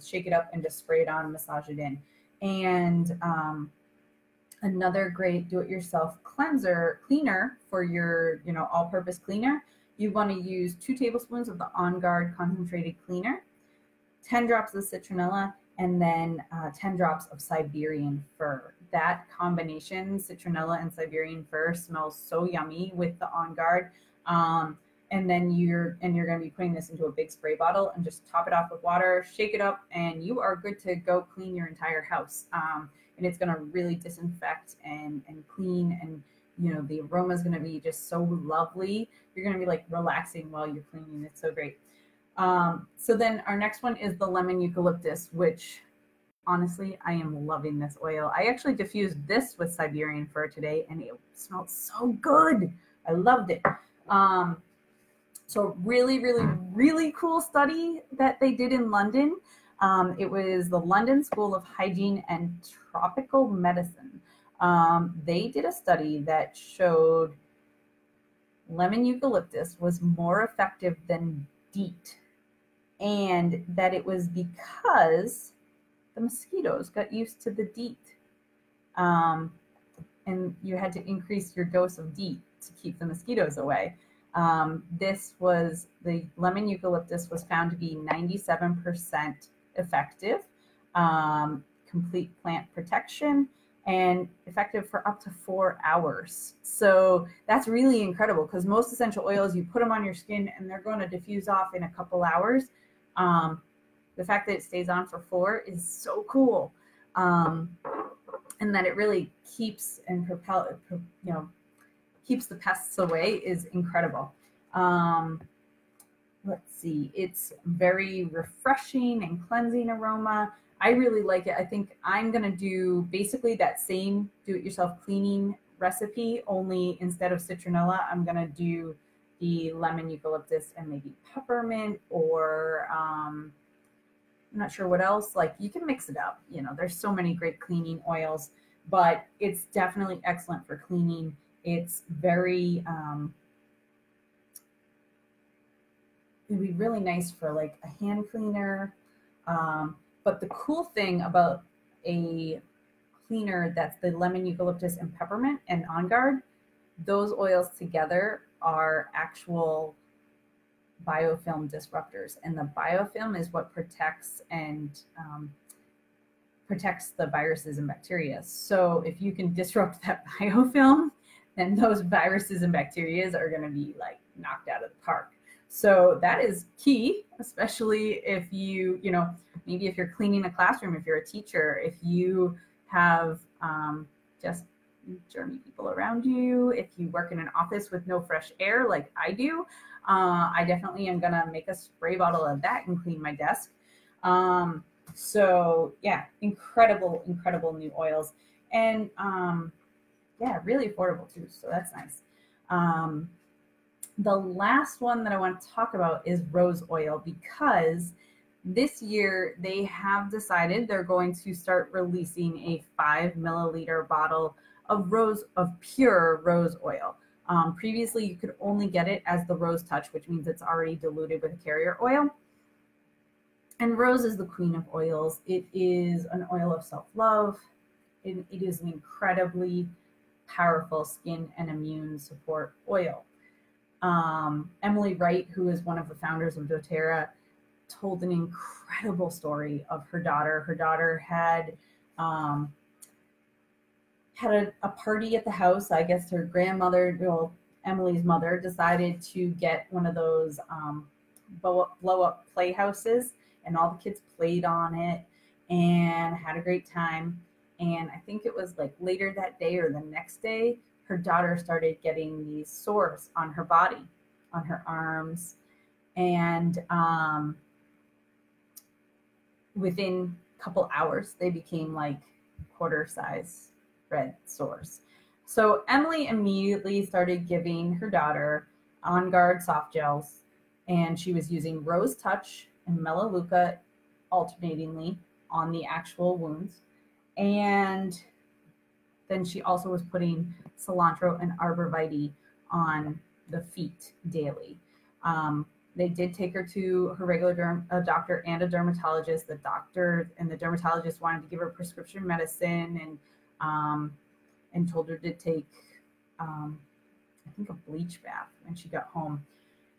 Shake it up and just spray it on, massage it in. And another great do-it-yourself cleaner for your, all-purpose cleaner, you want to use 2 tablespoons of the On Guard concentrated cleaner, 10 drops of citronella, and then 10 drops of Siberian fir. That combination, citronella and Siberian fir, smells so yummy with the On Guard. And then you're going to be putting this into a big spray bottle and just top it off with water, shake it up, and you are good to go clean your entire house. And it's going to really disinfect and clean, and the aroma is going to be just so lovely. You're going to be like relaxing while you're cleaning. It's so great. So then our next one is the lemon eucalyptus, which honestly, I am loving this oil. I actually diffused this with Siberian fir today, and it smelled so good. I loved it. So really, really, really cool study that they did in London. It was the London School of Hygiene and Tropical Medicine. They did a study that showed lemon eucalyptus was more effective than DEET, and that it was because the mosquitoes got used to the DEET. And you had to increase your dose of DEET to keep the mosquitoes away. The lemon eucalyptus was found to be 97% effective, complete plant protection, and effective for up to 4 hours. So that's really incredible, because most essential oils, you put them on your skin and they're going to diffuse off in a couple hours. The fact that it stays on for 4 is so cool. And that it really keeps keeps the pests away is incredible. Let's see, it's very refreshing and cleansing aroma. I really like it. I think I'm going to do basically that same do-it-yourself cleaning recipe, only instead of citronella, I'm going to do the lemon eucalyptus and maybe peppermint, or I'm not sure what else. Like, you can mix it up. There's so many great cleaning oils, but it's definitely excellent for cleaning. It's very, it'd be really nice for like a hand cleaner. But the cool thing about a cleaner that's the lemon eucalyptus and peppermint and On Guard, those oils together are actual biofilm disruptors. And the biofilm is what protects the viruses and bacteria. So if you can disrupt that biofilm, then those viruses and bacteria are going to be like knocked out of the park. So that is key, especially if maybe if you're cleaning a classroom, if you're a teacher, if you have just germy people around you, if you work in an office with no fresh air like I do, I definitely am gonna make a spray bottle of that and clean my desk. So yeah, incredible new oils, and yeah, really affordable too. So that's nice. The last one that I want to talk about is rose oil, because this year they have decided they're going to start releasing a 5 milliliter bottle of pure rose oil. Previously, you could only get it as the Rose Touch, which means it's already diluted with carrier oil. And rose is the queen of oils. It is an oil of self-love. It is an incredibly powerful skin and immune support oil. Emily Wright, who is one of the founders of doTERRA, told an incredible story of her daughter. Her daughter had a party at the house. I guess her grandmother, Emily's mother decided to get one of those blow up playhouses, and all the kids played on it and had a great time. And I think it was like later that day or the next day, her daughter started getting these sores on her body, on her arms, and within a couple hours, they became like quarter size red sores. So Emily immediately started giving her daughter On Guard soft gels, and she was using Rose Touch and Melaleuca alternatingly on the actual wounds. And then she also was putting cilantro and arborvitae on the feet daily. They did take her to her regular doctor and a dermatologist. The doctor and the dermatologist wanted to give her prescription medicine, and told her to take, I think, a bleach bath when she got home.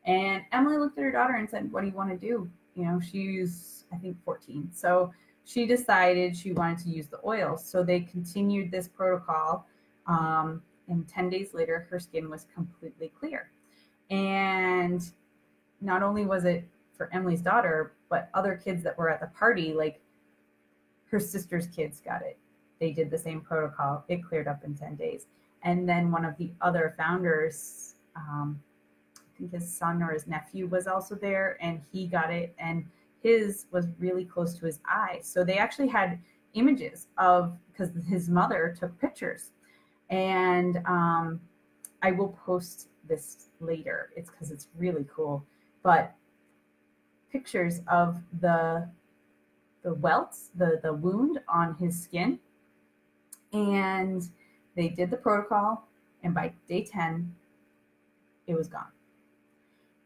And Emily looked at her daughter and said, "What do you want to do?" You know, she's, I think, 14. So she decided she wanted to use the oil. So they continued this protocol. And 10 days later, her skin was completely clear. And not only was it for Emily's daughter, but other kids that were at the party, like her sister's kids got it. They did the same protocol. It cleared up in 10 days. And then one of the other founders, I think his son or his nephew was also there, and he got it, and his was really close to his eye. So they actually had images of, because his mother took pictures. And I will post this later. It's because it's really cool. But pictures of the welts, the wound on his skin. And they did the protocol, and by day 10, it was gone.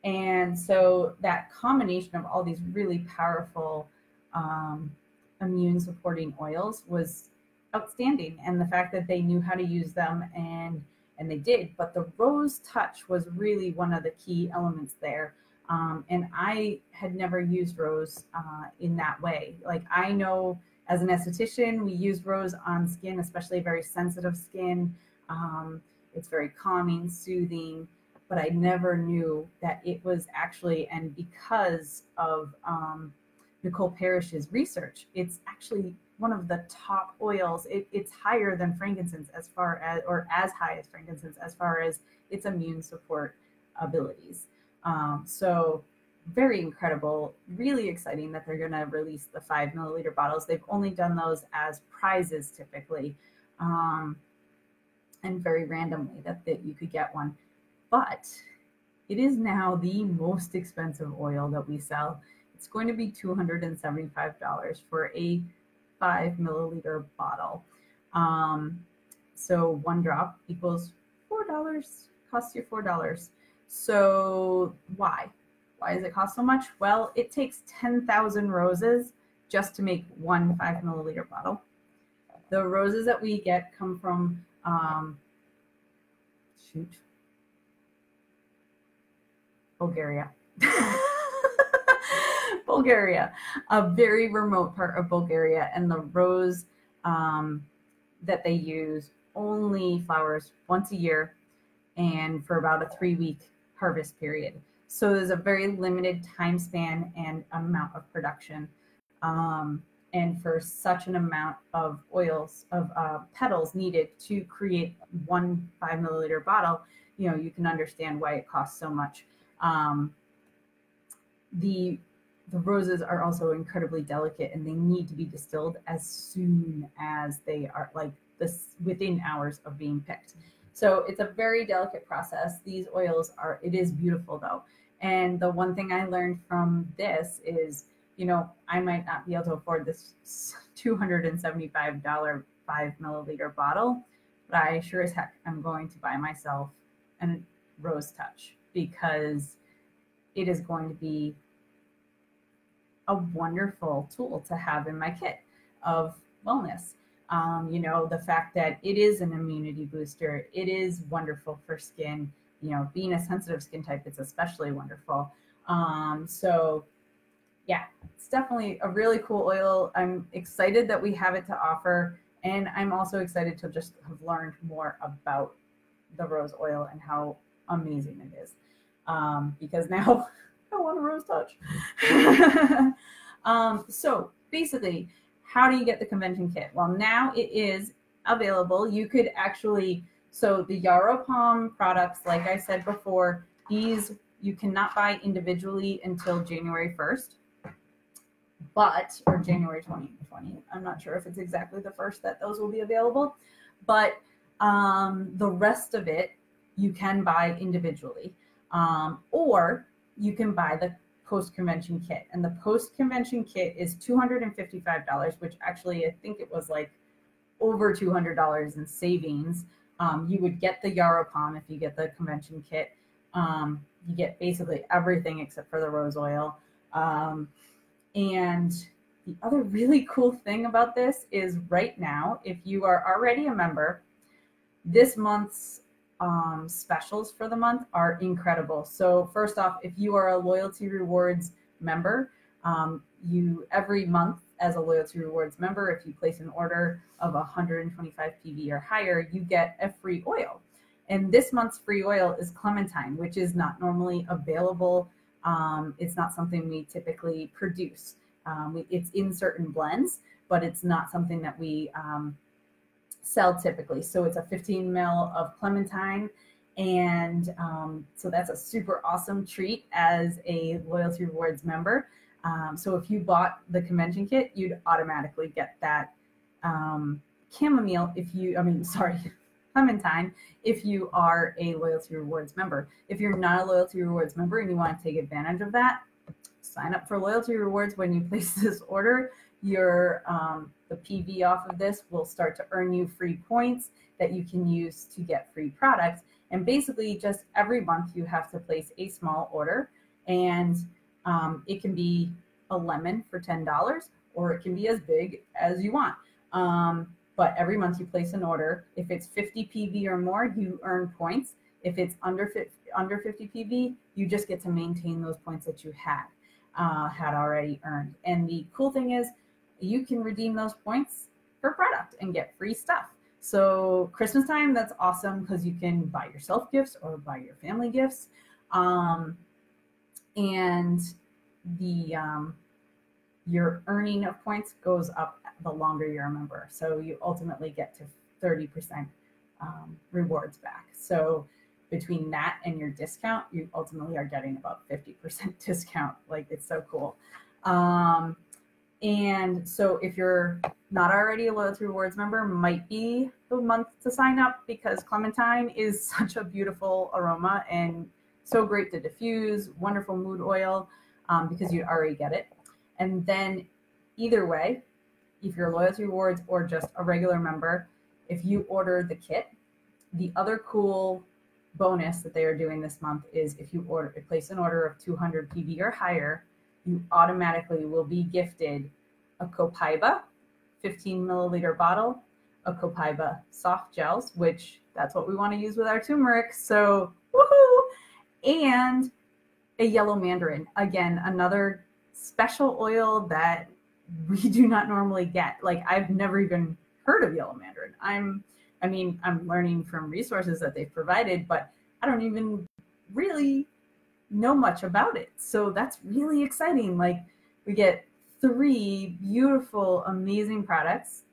And so that combination of all these really powerful immune supporting oils was outstanding. And the fact that they knew how to use them, and they did. But the Rose Touch was really one of the key elements there. And I had never used Rose in that way. Like, I know as an esthetician, we use Rose on skin, especially very sensitive skin. It's very calming, soothing, but I never knew that it was actually, and because of Nicole Parrish's research, it's actually one of the top oils. It's higher than frankincense as far as, or as high as frankincense as far as its immune support abilities. So very incredible, really exciting that they're going to release the 5 milliliter bottles. They've only done those as prizes typically, and very randomly that you could get one. But it is now the most expensive oil that we sell. It's going to be $275 for a 5 milliliter bottle. So one drop equals $4, costs you $4. So why? Why does it cost so much? Well, it takes 10,000 roses just to make one 5 milliliter bottle. The roses that we get come from, Bulgaria. Bulgaria, a very remote part of Bulgaria. And the rose that they use only flowers once a year and for about a 3-week harvest period. So there's a very limited time span and amount of production. And for such an amount of oils, of petals needed to create one 5 milliliter bottle, you know, you can understand why it costs so much. The roses are also incredibly delicate, and they need to be distilled as soon as they are, like, this, within hours of being picked. So it's a very delicate process. These oils are, it is beautiful though. And the one thing I learned from this is, you know, I might not be able to afford this $275 5 milliliter bottle, but I sure as heck am going to buy myself a Rose Touch, because it is going to be a wonderful tool to have in my kit of wellness. You know, the fact that it is an immunity booster, it is wonderful for skin. You know, being a sensitive skin type, it's especially wonderful. So yeah, it's definitely a really cool oil. I'm excited that we have it to offer. And I'm also excited to just have learned more about the rose oil and how amazing it is. Because now I want a rose touch. So basically, how do you get the convention kit? Well, now it is available. You could actually, so the Yarrow Palm products, like I said before, these you cannot buy individually until January 1st, or January 2020. I'm not sure if it's exactly the 1st that those will be available, but the rest of it you can buy individually, or you can buy the post-convention kit. And the post-convention kit is $255, which actually I think it was like over $200 in savings. You would get the Yarrow Palm if you get the convention kit. You get basically everything except for the rose oil. And the other really cool thing about this is right now, if you are already a member, this month's specials for the month are incredible. So first off, if you are a Loyalty Rewards member, you every month as a Loyalty Rewards member, if you place an order of 125 PV or higher, you get a free oil. And this month's free oil is clementine, which is not normally available. It's not something we typically produce. It's in certain blends, but it's not something that we sell typically. So it's a 15 ml of clementine. And so that's a super awesome treat as a Loyalty Rewards member. So if you bought the convention kit, you'd automatically get that chamomile clementine if you are a Loyalty Rewards member. If you're not a Loyalty Rewards member and you want to take advantage of that, sign up for Loyalty Rewards. When you place this order, your the PV off of this will start to earn you free points that you can use to get free products. And basically just every month you have to place a small order, and it can be a lemon for $10 or it can be as big as you want. But every month you place an order. If it's 50 PV or more, you earn points. If it's under 50 PV, you just get to maintain those points that you had already earned. And the cool thing is you can redeem those points for product and get free stuff. So Christmas time, that's awesome because you can buy yourself gifts or buy your family gifts. And your earning of points goes up the longer you're a member. So you ultimately get to 30% rewards back. So between that and your discount, you ultimately are getting about 50% discount. Like, it's so cool. And so if you're not already a Loyalty Rewards member, might be the month to sign up, because clementine is such a beautiful aroma and so great to diffuse, wonderful mood oil, because you already get it. And then either way, if you're Loyalty Rewards or just a regular member, if you order the kit, the other cool bonus that they are doing this month is if you place an order of 200 PV or higher, you automatically will be gifted a Copaiba 15 milliliter bottle, a Copaiba soft gels, which that's what we want to use with our turmeric. So woohoo! And a yellow mandarin. Again, another special oil that we do not normally get. Like, I've never even heard of yellow mandarin. I'm learning from resources that they've provided, but I don't even really know much about it. So that's really exciting. Like, we get 3 beautiful, amazing products,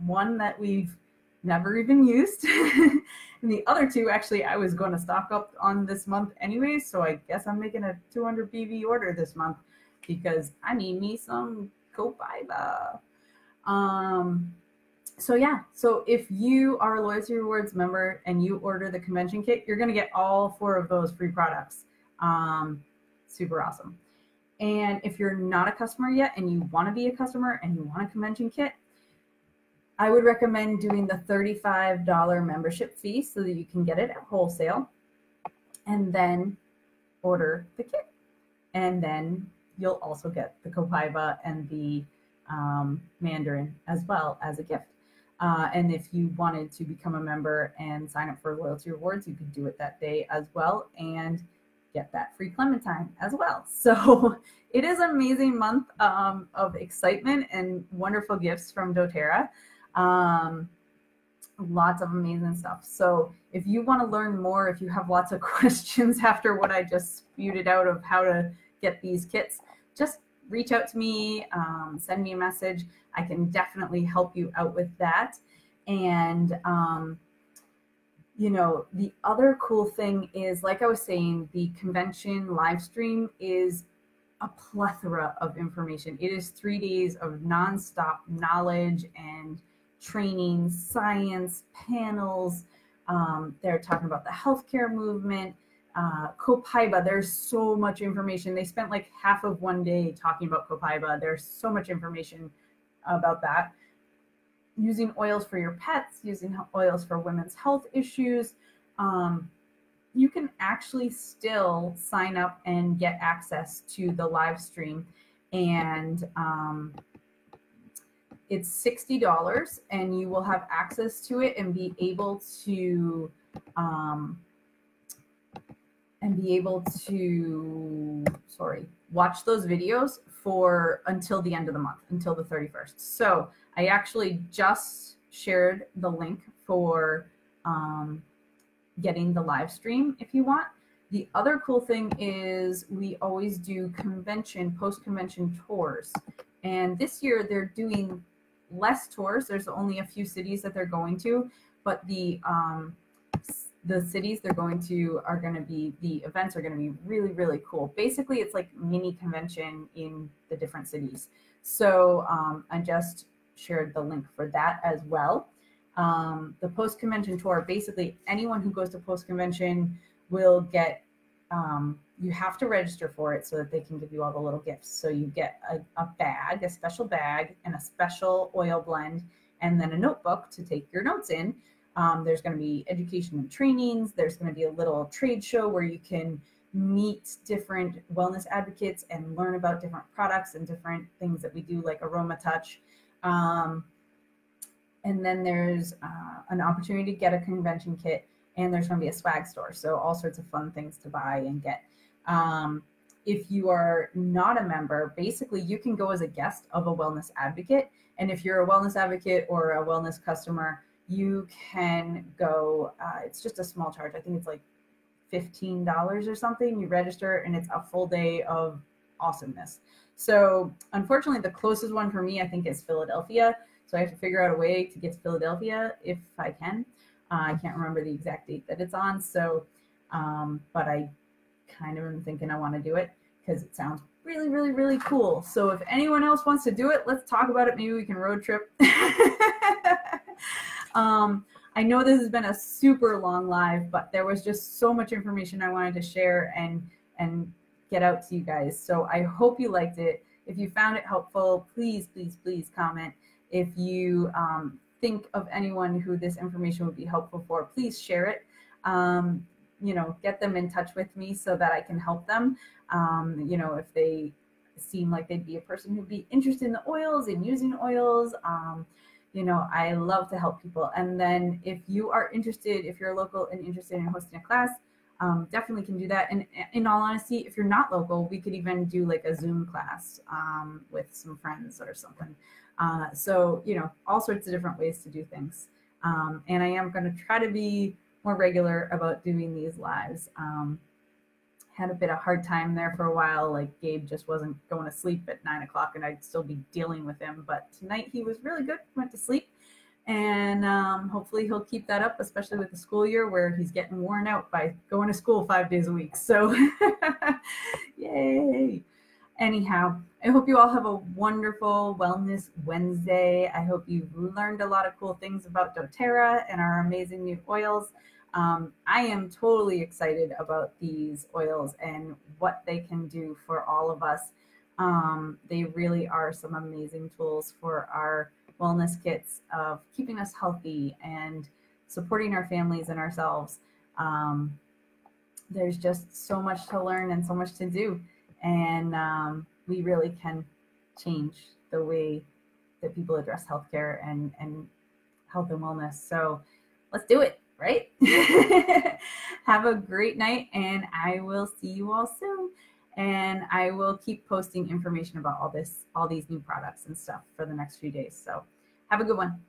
one that we've never even used. And the other 2, actually, I was going to stock up on this month anyway. So I guess I'm making a 200 PV order this month because I need me some Copaiba. So yeah, so if you are a Loyalty Rewards member and you order the convention kit, you're going to get all 4 of those free products. Super awesome. And if you're not a customer yet and you want to be a customer and you want a convention kit, I would recommend doing the $35 membership fee so that you can get it at wholesale, and then order the kit. And then you'll also get the Copaiba and the mandarin as well as a gift. And if you wanted to become a member and sign up for Loyalty Rewards, you could do it that day as well and get that free clementine as well. So it is an amazing month of excitement and wonderful gifts from doTERRA. Lots of amazing stuff. So if you want to learn more, if you have lots of questions after what I just spewed out of how to get these kits, just reach out to me, send me a message. I can definitely help you out with that. And you know, the other cool thing is, like I was saying, the convention live stream is a plethora of information. It is 3 days of nonstop knowledge and training, science, panels. They're talking about the healthcare movement, Copaiba. There's so much information. They spent like half of one day talking about Copaiba. There's so much information about that. Using oils for your pets, using oils for women's health issues. You can actually still sign up and get access to the live stream, and it's $60, and you will have access to it and be able to watch those videos for until the end of the month, until the 31st. So I actually just shared the link for getting the live stream if you want. The other cool thing is we always do post-convention tours. And this year they're doing less tours. There's only a few cities that they're going to, but the cities they're going to are going to be, the events are going to be really, really cool. Basically, it's like mini convention in the different cities. So I just shared the link for that as well. The post-convention tour, basically anyone who goes to post-convention will get, you have to register for it so that they can give you all the little gifts. So you get a bag, a special bag, and a special oil blend, and then a notebook to take your notes in. There's going to be education and trainings. There's going to be a little trade show where you can meet different wellness advocates and learn about different products and different things that we do, like Aroma Touch. And then there's an opportunity to get a convention kit, and there's going to be a swag store. So all sorts of fun things to buy and get. If you are not a member, basically you can go as a guest of a wellness advocate. And if you're a wellness advocate or a wellness customer, you can go, it's just a small charge. I think it's like $15 or something. You register and it's a full day of awesomeness. So unfortunately, the closest one for me, I think, is Philadelphia. So I have to figure out a way to get to Philadelphia if I can. I can't remember the exact date that it's on. So, but I kind of am thinking I want to do it because it sounds really, really, really cool. So if anyone else wants to do it, let's talk about it. Maybe we can road trip. I know this has been a super long live, but there was just so much information I wanted to share and get out to you guys. So I hope you liked it. If you found it helpful, please, please, please comment. If you think of anyone who this information would be helpful for, please share it. You know, get them in touch with me so that I can help them. You know, if they seem like they'd be a person who'd be interested in the oils and using oils, you know, I love to help people. And then if you are interested, if you're local and interested in hosting a class, definitely can do that. And in all honesty, if you're not local, we could even do like a Zoom class with some friends or something. So, you know, all sorts of different ways to do things. And I am going to try to be more regular about doing these lives. Had a bit of hard time there for a while. Like Gabe just wasn't going to sleep at 9 o'clock and I'd still be dealing with him. But tonight he was really good, went to sleep. And hopefully he'll keep that up, especially with the school year where he's getting worn out by going to school 5 days a week. So yay. Anyhow, I hope you all have a wonderful Wellness Wednesday. I hope you've learned a lot of cool things about doTERRA and our amazing new oils. I am totally excited about these oils and what they can do for all of us. They really are some amazing tools for our wellness kits of keeping us healthy and supporting our families and ourselves. There's just so much to learn and so much to do. And we really can change the way that people address healthcare and health and wellness. So let's do it, right? Have a great night, and I will see you all soon. And I will keep posting information about all these new products and stuff for the next few days. So have a good one.